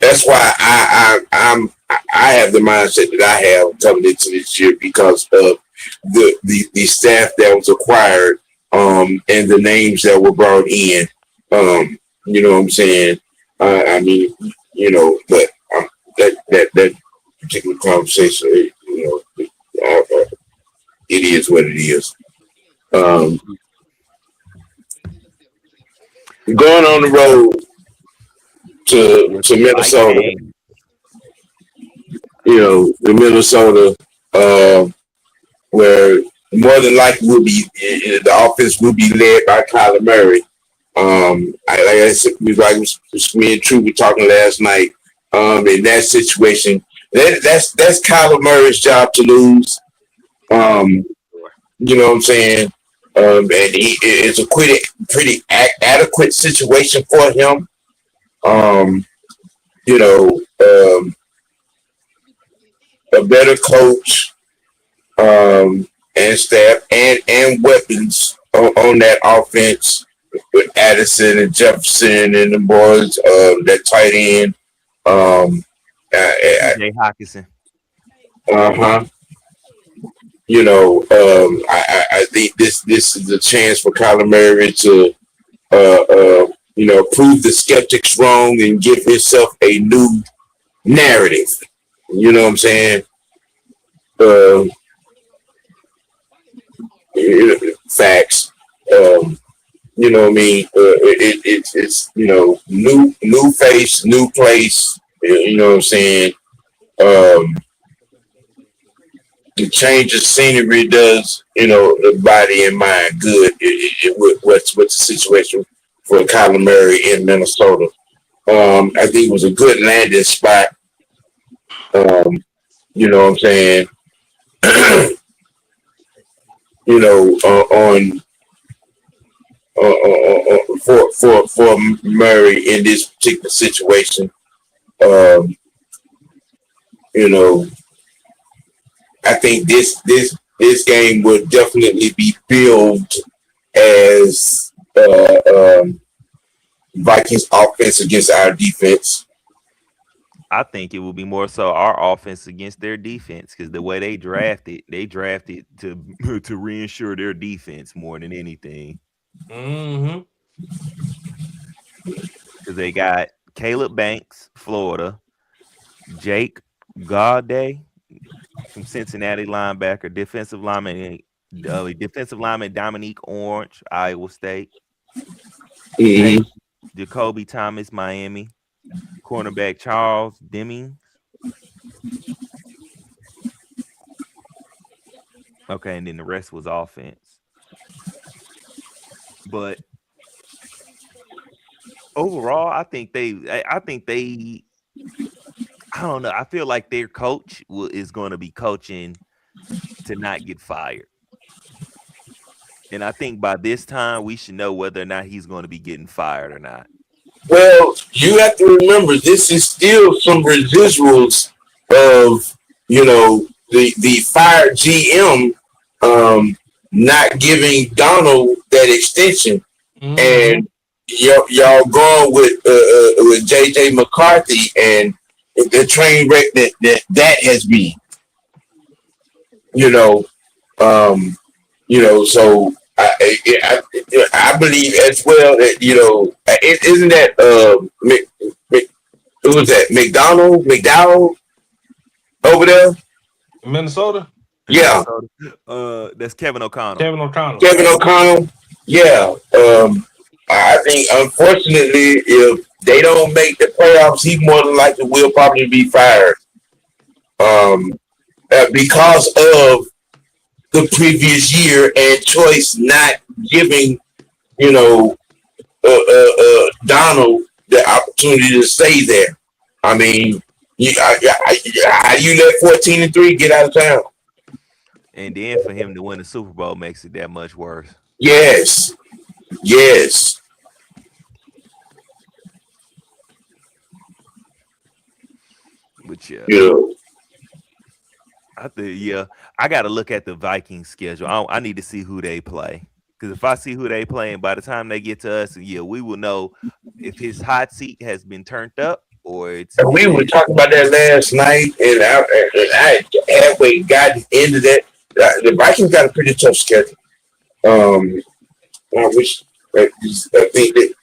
that's why I have the mindset that I have coming into this year because of the staff that was acquired, and the names that were brought in. You know what I'm saying? I mean, but that particular conversation, it is what it is. Um, Going on the road to Like Minnesota, game. the Minnesota, where more than likely will be the offense will be led by Kyler Murray. Like I said, me and True were talking last night. In that situation, that's Kyler Murray's job to lose. Um, you know what I'm saying? And it's a pretty adequate situation for him. Um, you know, a better coach, and staff and weapons on that offense with Addison and Jefferson and the boys, that tight end. Um, Jay Hawkinson. huh. I think this is a chance for Kyler Murray to prove the skeptics wrong and give himself a new narrative. You know what I'm saying? Uh, Facts. You know what I mean? It's new face, new place. You know what I'm saying? Um, the change of scenery does, the body and mind good. What's the situation for Kyler Murray in Minnesota? I think it was a good landing spot. You know what I'm saying? On for Murray in this particular situation. Um, you know, I think this game will definitely be billed as Vikings offense against our defense. I think it will be more so our offense against their defense because the way they drafted to to reinsure their defense more than anything. Mm-hmm. Because they got Caleb Banks, Florida, Jake Gaudet from Cincinnati, linebacker, defensive lineman Dominique Orange, Iowa State, Mm-hmm. Jacoby Thomas, Miami, cornerback Charles Deming. Okay, and then the rest was offense. But overall, I don't know. I feel like their coach is going to be coaching to not get fired. And I think by this time we should know whether or not he's going to be getting fired or not. Well, you have to remember this is still some residuals of the fired GM not giving Donald that extension, Mm-hmm. and y'all going with JJ McCarthy and the train wreck that has been. You know, um, so I believe as well that isn't that who was that McDowell over there? Minnesota. Yeah, That's Kevin O'Connell. Kevin O'Connell. Kevin O'Connell. Yeah, I think unfortunately if they don't make the playoffs, he more than likely will probably be fired. Um, because of the previous year and choice not giving you know Donald the opportunity to stay there. I mean, how you let 14-3 get out of town? And then for him to win the Super Bowl makes it that much worse. Yes, yes. But yeah, You know, I got to look at the Vikings schedule. I need to see who they play. Because if I see who they play, and by the time they get to us, we will know if his hot seat has been turned up or it's and we were dead. talking about that last night, and I halfway got into that. The Vikings got a pretty tough schedule. I wish I think that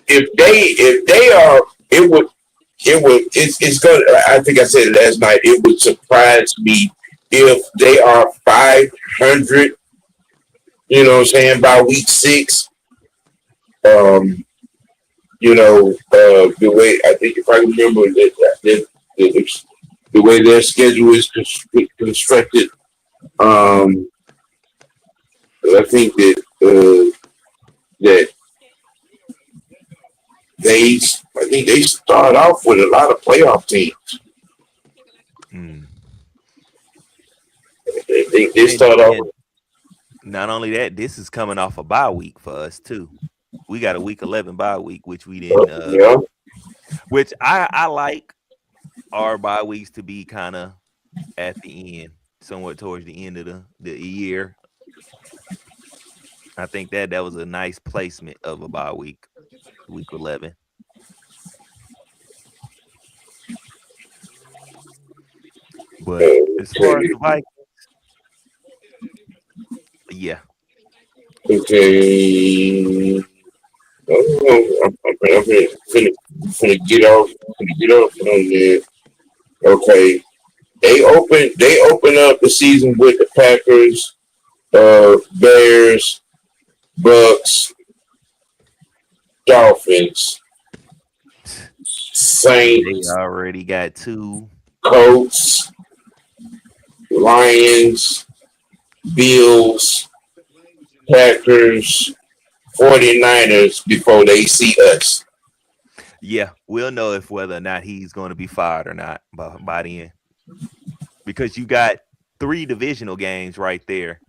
if they are, it's gonna. I think I said it last night. It would surprise me if they are 500. You know what I'm saying, by week 6. Um, the way I think if I remember the way their schedule is constructed. Um, I think that they I think they start off with a lot of playoff teams. Mm. They And start off then not only that, this is coming off a bye week for us too. We got a week 11 bye week, which we didn't. yeah. Which I like our bye weeks to be kind of at the end, somewhat towards the end of the year. I think that was a nice placement of a bye week, week 11. But as far as Okay. the Vikings, yeah, Okay. Oh, I'm finna get off. Finna get off on there. Okay. They open up the season with the Packers, Bears, Bucks, Dolphins, and they Saints, already got 2. Colts, Lions, Bills, Packers, 49ers before they see us. Yeah, we'll know if whether or not he's going to be fired or not by the end, because you got 3 divisional games right there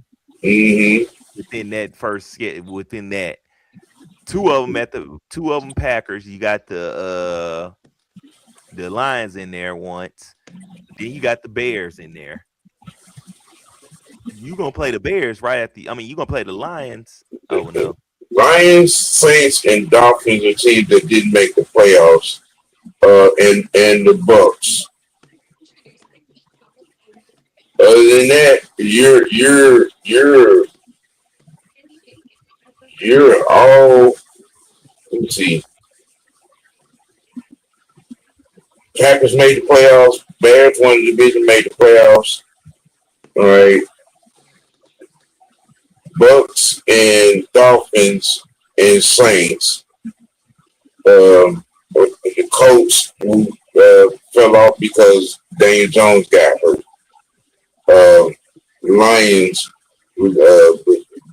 Mm-hmm. within that within that. Two of them Packers. You got the Lions in there once. Then you got the Bears in there. You gonna play the Bears right at the. I mean, you gonna play the Lions. Oh no. Lions, Saints, and Dolphins are teams that didn't make the playoffs. And the Bucks. Other than that, you're all. Let me see. Packers made the playoffs. Bears won the division, made the playoffs. All right. Bucks and Dolphins and Saints. The Colts who fell off because Daniel Jones got hurt. Lions,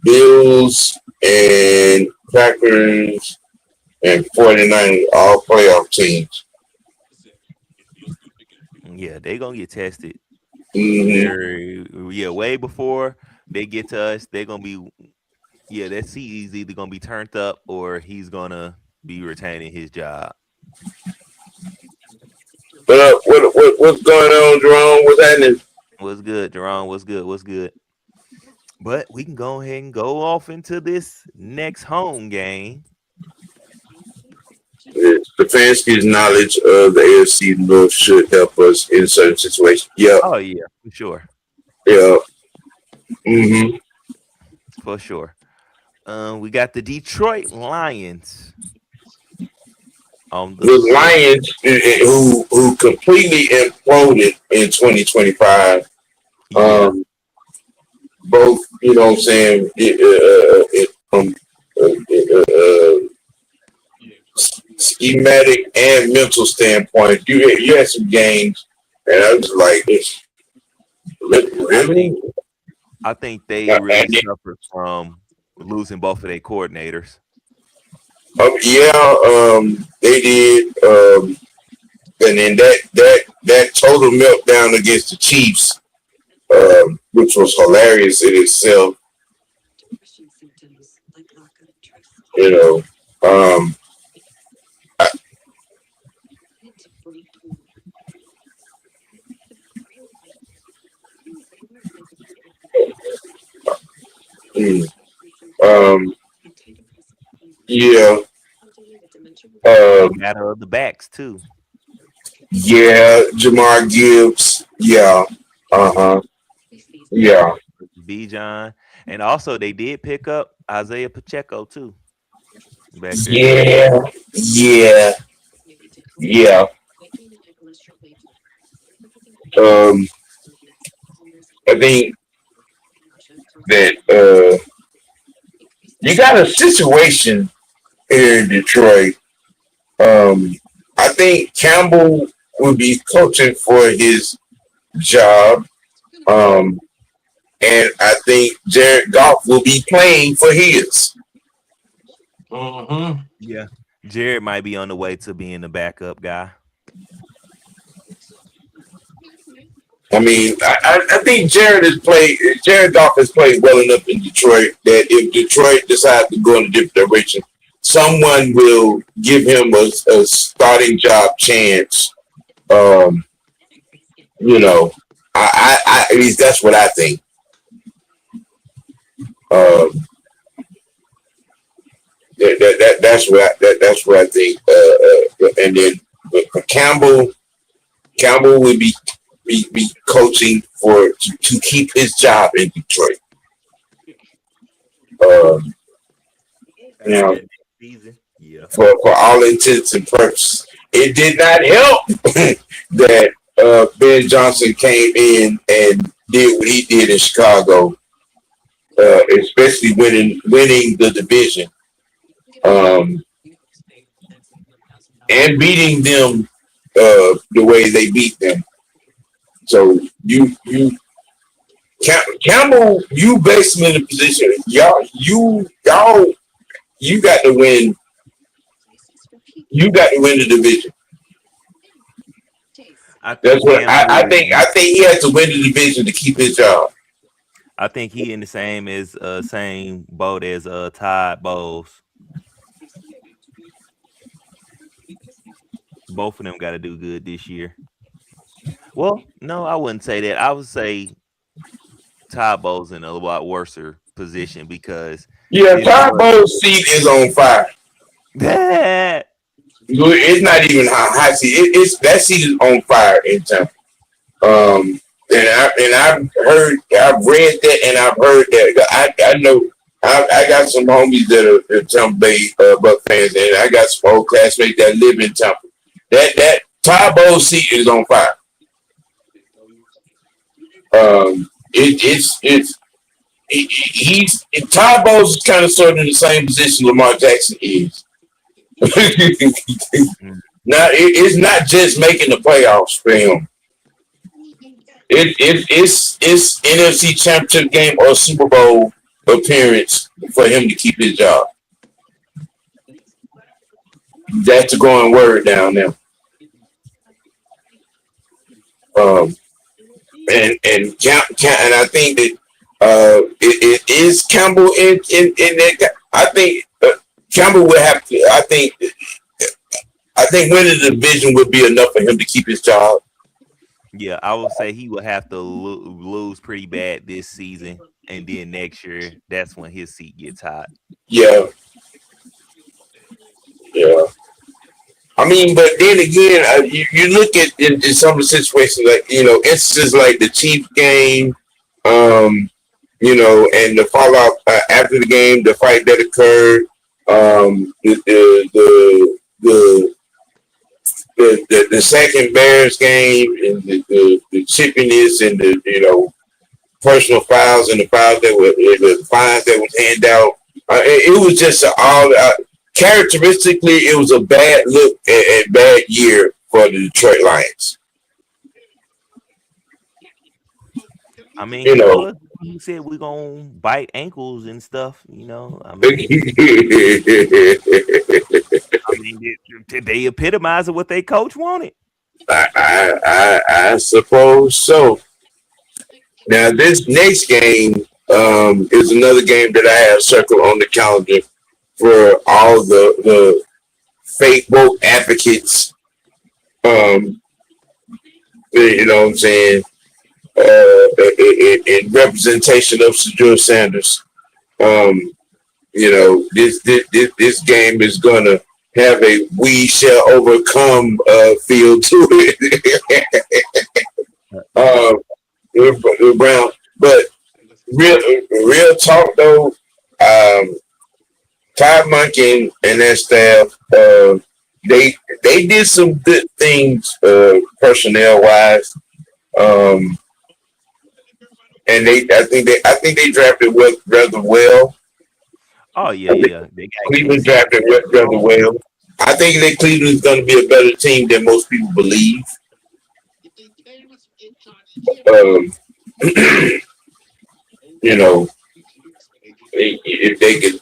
Bills and Packers and 49ers, all playoff teams. Yeah, they gonna get tested. Mm-hmm. Way before they get to us, they're gonna be. Yeah, that seat is either gonna be turned up or he's gonna be retaining his job. But what's going on, Jerome? What's happening? What's good, Jerome? What's good? What's good? But we can go ahead and go off into this next home game. Stefanski's knowledge of the AFC North should help us in certain situations. Yeah, Oh yeah, for sure, yeah. Mm-hmm. for sure. We got the Detroit Lions on the The field. Lions, who completely imploded in 2025. Yeah, Both, you know what I'm saying, from schematic and mental standpoint. You had some games, and I was like, this I really. think I think they really And suffered from losing both of their coordinators. yeah, they did, and then that total meltdown against the Chiefs, which was hilarious in itself. You know, um, I, mm, um, yeah, um, Matter of the backs too. yeah, Jamar Gibbs, yeah, uh-huh, yeah, B. John, and also they did pick up Isaiah Pacheco too back there. yeah, yeah, yeah. Um, I think that you got a situation here in Detroit. Um, I think Campbell will be coaching for his job. Um, and I think Jared Goff will be playing for his. Mm-hmm. Yeah, Jared might be on the way to being the backup guy. I mean, I think Jared Goff has played well enough in Detroit that if Detroit decides to go in a different direction, someone will give him a starting job chance. Um, you know, at least that's what I think. Um, that's what I think. And then for Campbell would be coaching to keep his job in Detroit. Um, now, Season. Yeah. for all intents and purposes, it did not help that Ben Johnson came in and did what he did in Chicago, especially winning the division, um, and beating them the way they beat them. So Campbell, you based him in the position. You got to win. You got to win the division. I That's think what I Campbell. think. I think he has to win the division to keep his job. I think he in the same boat as Todd Bowles. Both of them got to do good this year. Well, no, I wouldn't say that. I would say Todd Bowles in a lot worse position because Yeah, this Todd boy. Bowles' seat is on fire. That It's not even a hot seat. It's that seat is on fire in Tampa. I've read that, and I've heard that. I know I got some homies that are Tampa Bay Buck fans, and I got some old classmates that live in Tampa. That Todd Bowles seat is on fire. He's Todd Bowles is kind of sort of in the same position Lamar Jackson is. Now it's not just making the playoffs for him. It's NFC Championship game or Super Bowl appearance for him to keep his job. That's the going word down there. Um, and I think that it is Campbell in that. I think Campbell would have to. I think winning the division would be enough for him to keep his job. Yeah, I would say he would have to lose pretty bad this season, and then next year, that's when his seat gets hot. Yeah, yeah. I mean, but then again, you look at in some of the situations, like instances like the Chiefs game, and the fallout after the game, the fight that occurred, the second Bears game, and the chippiness and the personal fouls and the fouls that were the fines that was handed out. It was just all characteristically, it was a bad look and bad year for the Detroit Lions. I mean, You he know, was. He said we're gonna bite ankles and stuff. I mean, they epitomize what they coach wanted. I suppose so. Now this next game is another game that I have circled on the calendar for all the fake woke advocates. Um, you know what I'm saying? In representation of Sir George Sanders. Um, this game is gonna have a "we shall overcome" feel to it. uh, Brown, but real talk though, Todd Monken and their staff, they did some good things personnel wise. Um, and I think they drafted rather well. Oh yeah. They got Cleveland Casey. drafted rather well. I think that Cleveland is going to be a better team than most people believe. Um, you know, if they could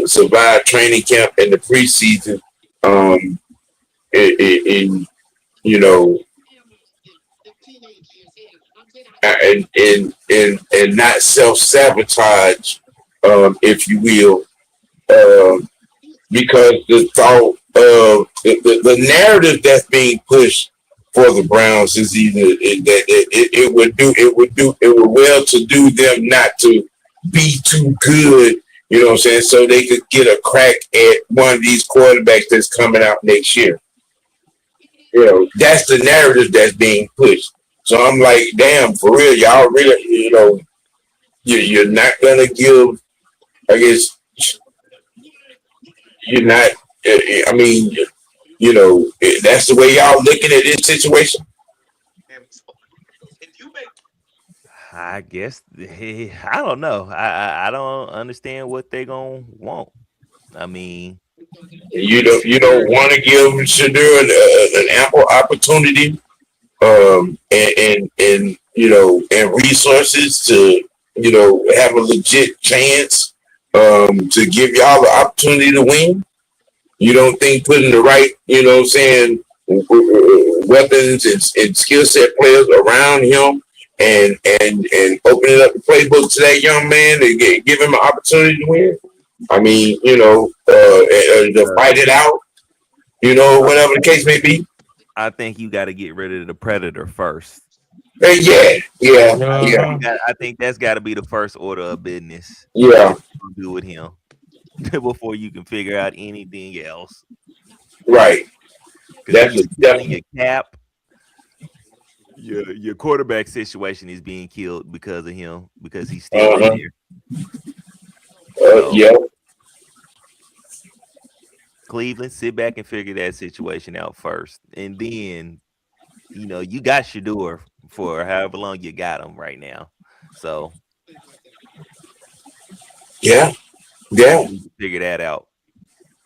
survive training camp in the preseason, um, in you know, and not self sabotage, if you will, because the thought of the narrative that's being pushed for the Browns is either that it would well to do them not to be too good, you know what I'm saying, so they could get a crack at one of these quarterbacks that's coming out next year. That's the narrative that's being pushed. So I'm like, damn, for real, y'all really, you're not gonna give. I guess you're not. I mean, that's the way y'all looking at this situation. I guess I don't know. I don't understand what they gonna want. I mean, You don't want to give Shadur an ample opportunity, and and resources to, have a legit chance to give y'all the opportunity to win? You don't think putting the right, weapons and skill set players around him and opening up the playbook to that young man and give him an opportunity to win? I mean, to fight it out, whatever the case may be. I think you got to get rid of the predator first. Yeah. I think that's got to be the first order of business. Yeah. Do with him before you can figure out anything else. Right. That's definitely your cap. Your quarterback situation is being killed because of him, because he's still in there. Yeah. Cleveland, sit back and figure that situation out first, and then you got Shador for however long you got him right now. So yeah, figure that out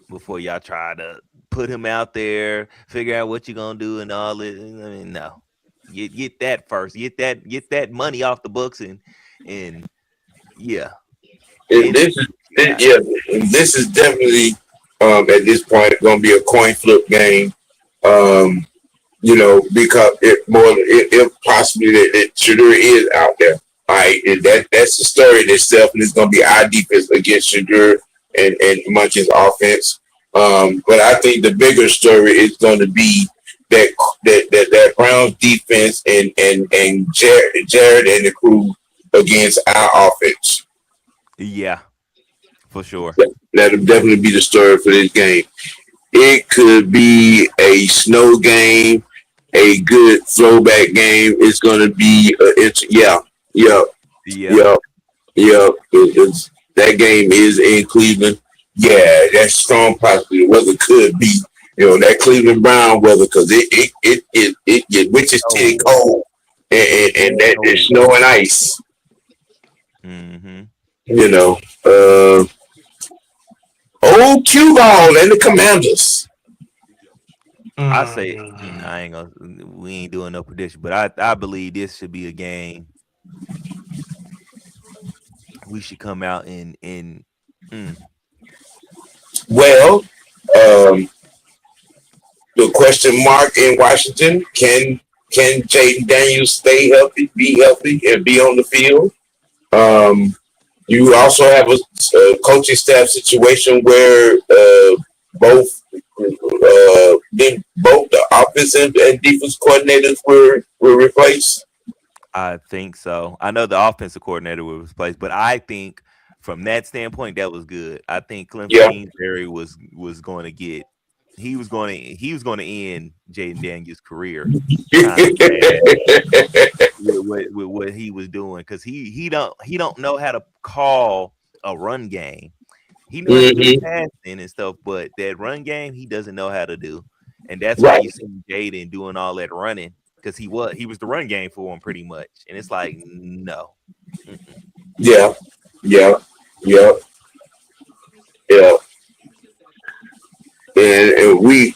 before y'all try to put him out there, figure out what you're gonna do and all it. I mean, no, get that first. Get that money off the books and yeah. This is definitely at this point going to be a coin flip game. Because if possibly that Shadur is out there. All right, and that's the story in itself, and it's going to be our defense against Shadur and Munch's offense. But I think the bigger story is going to be that Browns defense and Jared and the crew against our offense. Yeah, for sure. That'll definitely be the story for this game. It could be a snow game, a good throwback game. It's going to be, that game is in Cleveland. Yeah, that's strong possibility. Weather could be, that Cleveland Brown weather, because it get witches titty cold and that there's snow and ice. Mm-hmm. Old Q Ball and the Commanders. I say I ain't gonna. We ain't doing no prediction, but I believe this should be a game. We should come out and. Well, the question mark in Washington: Can Jaden Daniels stay healthy, be healthy, and be on the field? You also have a coaching staff situation where both the offensive and defense coordinators were replaced. I think so. I know the offensive coordinator was replaced, but I think from that standpoint, that was good. I think Cliff Kingsbury was going to get. He was going to end Jaden Daniels' career with what he was doing, because he don't know how to call a run game. He knows how to do passing and stuff, but that run game he doesn't know how to do, and that's why you see Jaden doing all that running, because he was the run game for him pretty much, and it's like no. Yeah. And we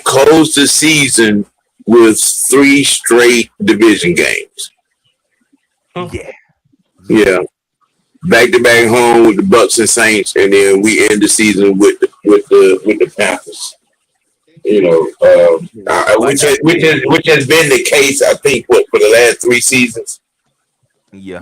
closed the season with 3 straight division games. Yeah. Back to back home with the Bucks and Saints, and then we end the season with the Panthers. Which has been the case, I think, for the last 3 seasons. Yeah.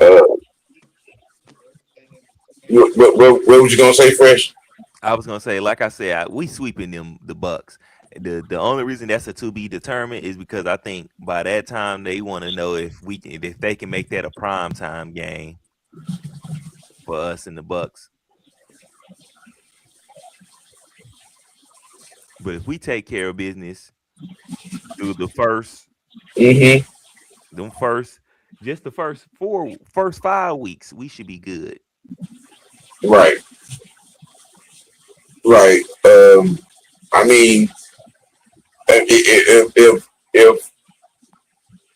What was you gonna say, Fresh? I was gonna say, like I said, we sweeping the Bucks. The only reason that's a to be determined is because I think by that time they want to know if they can make that a prime time game for us and the Bucks. But if we take care of business through the first, just the first 5 weeks, we should be good. Right. I mean, if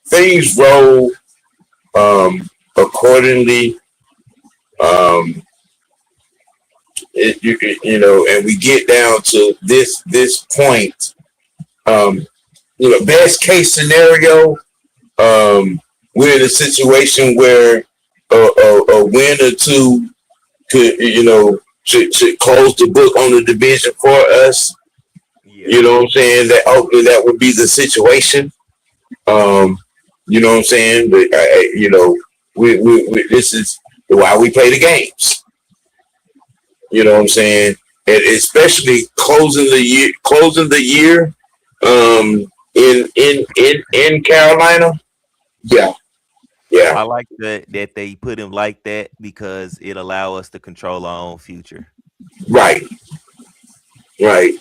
things roll accordingly, and we get down to this point, best case scenario, we're in a situation where a win or two could, should close the book on the division for us. Yeah. You know what I'm saying? That hopefully that would be the situation. Um, you know what I'm saying? But we this is why we play the games. You know what I'm saying? And especially closing the year, in Carolina. Yeah, yeah, I like that they put him like that because it allow us to control our own future. right, right.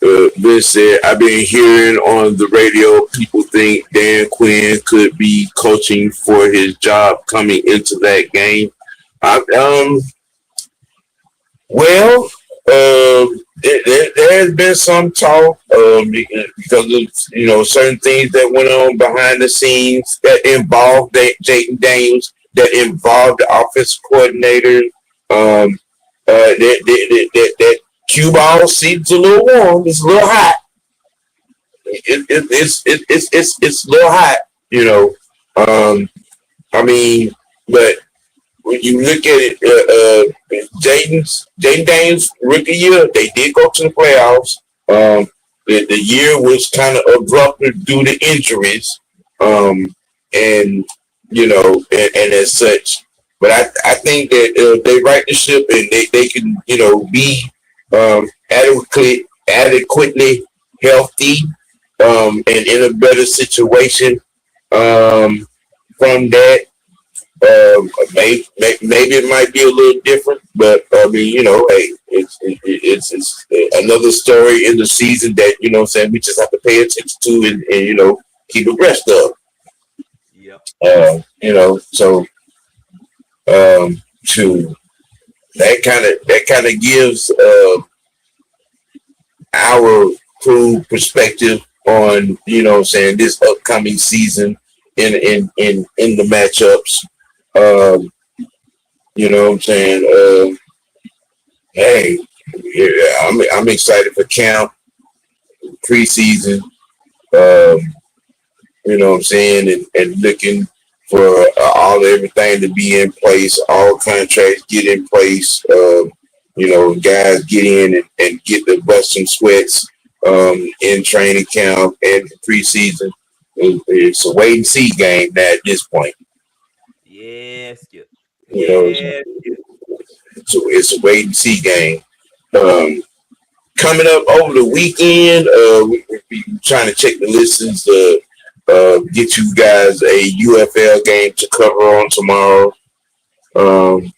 This said, I've been hearing on the radio people think Dan Quinn could be coaching for his job coming into that game. I, well, there has been some talk because of certain things that went on behind the scenes that involved Jayden Daniels, that involved the offensive coordinator. That cue ball seems a little warm. It's a little hot. It's a little hot. You know. I mean, but when you look at it, Jayden Daniels rookie year, they did go to the playoffs. The year was kind of abrupt due to injuries, and and as such. But I think that they right the ship and they can be adequately healthy, and in a better situation from that. Maybe it might be a little different, but I mean, hey, it's another story in the season that saying we just have to pay attention to and keep abreast of. Yep. So to that kind of gives our crew perspective on saying this upcoming season in the matchups. Um, you know what I'm saying? Hey, yeah, I'm excited for camp preseason. Um, you know what I'm saying, and looking for everything to be in place, all contracts get in place. Guys get in and get the bust some sweats in training camp and preseason. It's a wait and see game now at this point. Yes. Yep. You know, Yes. so it's a wait and see game. Um, Coming up over the weekend, we'll be trying to check the listings to get you guys a UFL game to cover on tomorrow. Um,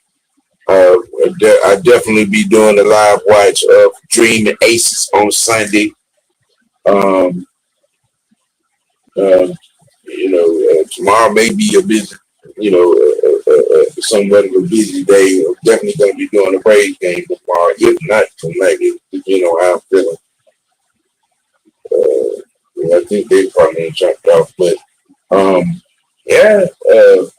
I definitely be doing a live watch of Dream and Aces on Sunday. Um, uh, Tomorrow may be a busy, somewhat of a busy day. I'm definitely going to be doing a Braves game tomorrow. If not tonight, how I'm feeling. I think they probably jumped off, but yeah,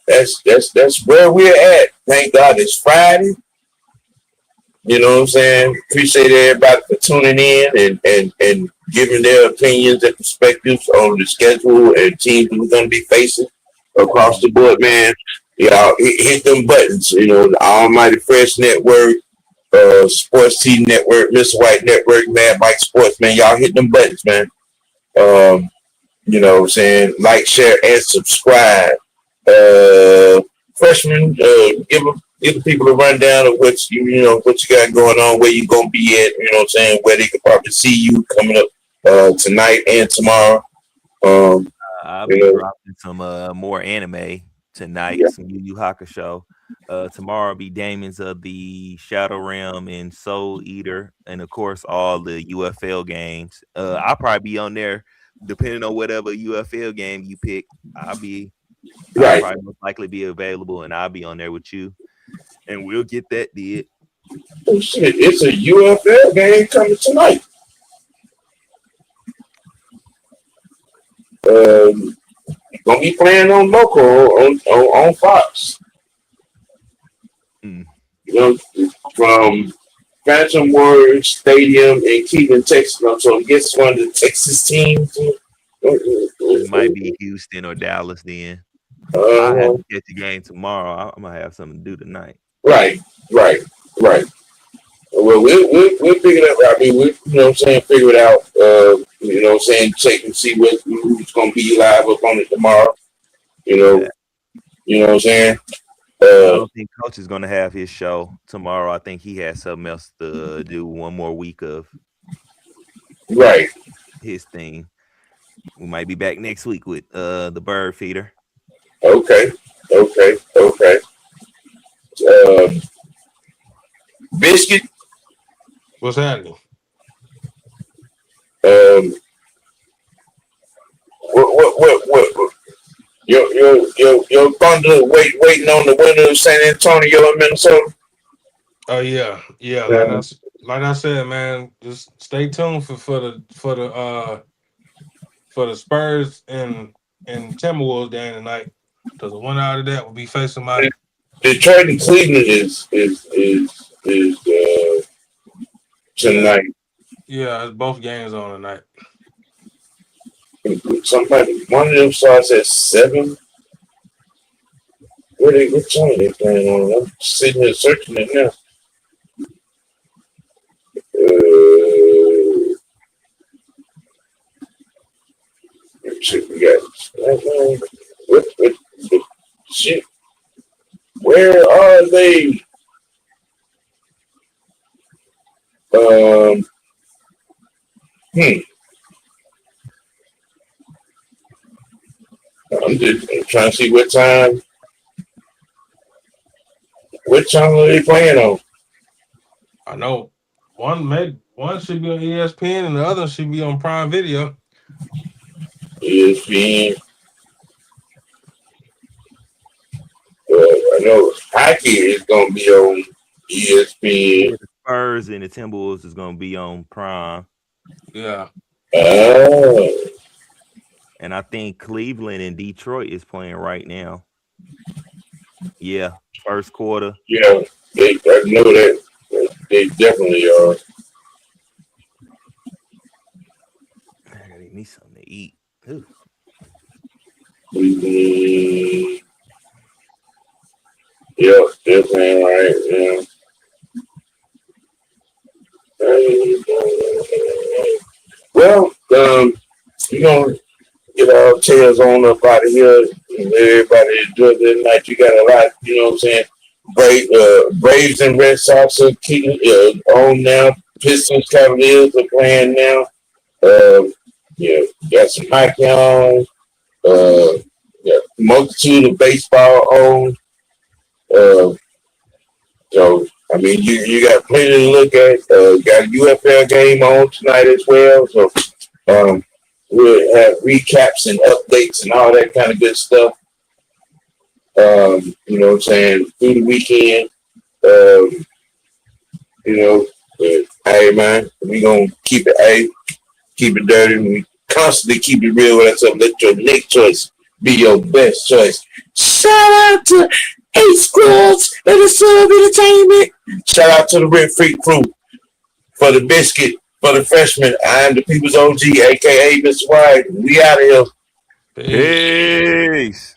that's where we're at. Thank God it's Friday. You know what I'm saying? Appreciate everybody for tuning in and giving their opinions and perspectives on the schedule and teams we're going to be facing across the board, man. Hit them buttons. The Almighty Fresh Network, Sports T Network, Mr. White Network, Mad Mike Sports, man. Y'all hit them buttons, man. You know what I'm saying? Like, share, and subscribe. Freshman, give the people a rundown of what what you got going on, where you gonna be at, you know what I'm saying, where they could probably see you coming up tonight and tomorrow. I'll be dropping some more anime tonight, some Yu Yu Hakusho. Tomorrow will be Damon's of the Shadow Realm and Soul Eater, and of course all the UFL games. I'll probably be on there depending on whatever UFL game you pick. I'll probably most likely be available, and I'll be on there with you, and we'll get that did. Oh shit! It's a UFL game coming tonight. Gonna be playing on local on Fox. Mm. From Phantom Warriors Stadium in Keegan, Texas. So I guess one of the Texas teams. It might be Houston or Dallas then. I have Uh, to catch the game tomorrow. I'm gonna have something to do tonight. right, right, right. Well, we'll figure it out. I mean, we, you know what I'm saying, figure it out. You know what I'm saying, check and see who's going to be live up on it tomorrow. You know, Yeah. you know what I'm saying? And I Uh, don't think Coach is gonna have his show tomorrow. I think he has something else to do. One more week of right. his thing. We might be back next week with the bird feeder. Okay. Okay. Okay. Uh, Biscuit. What's happening? Um, what? Your Thunder waiting on the winner of San Antonio and Minnesota. Oh yeah, yeah. Yeah. Like I said, man, just stay tuned for the Spurs and Timberwolves game tonight. Because the one out of that will be facing my Detroit and Cleveland is yeah tonight. yeah. It's both games on tonight. Somebody, one of them starts at 7. What time are they playing on? I'm sitting here searching it now. Shit, we got what shit. Where are they? Um, hmm. I'm trying to see what time. What channel are they playing on? I know one should be on ESPN and the other should be on Prime Video. ESPN. I know hockey is gonna be on ESPN. Yeah, the Spurs and the Timberwolves is gonna be on Prime. Yeah. Oh, And I think Cleveland and Detroit is playing right now. Yeah, first quarter. yeah, I know that. They definitely are. I gotta eat me something to eat. Ooh. Mm, yeah, they're playing right. Yeah. Well, we're gonna get our tails on up out of here. And everybody enjoy the night. You got a lot, you know what I'm saying? Braves and Red Sox are kicking on now. Pistons, Cavaliers are playing now. Yeah, got some hockey on. Yeah, multitude of baseball on. Uh, so I mean, you got plenty to look at. Got a UFL game on tonight as well. So we'll have recaps and updates and all that kind of good stuff. You know what I'm saying, through the weekend. Um, you know, hey man, we gonna keep it dirty. We constantly keep it real with ourselves. Let your next choice be your best choice. Shout out to 8 Squads and the Sub Entertainment. Shout out to the Red Freak crew for the biscuit, for the freshman. I am the People's OG, aka Mr. White. We out of here. Peace.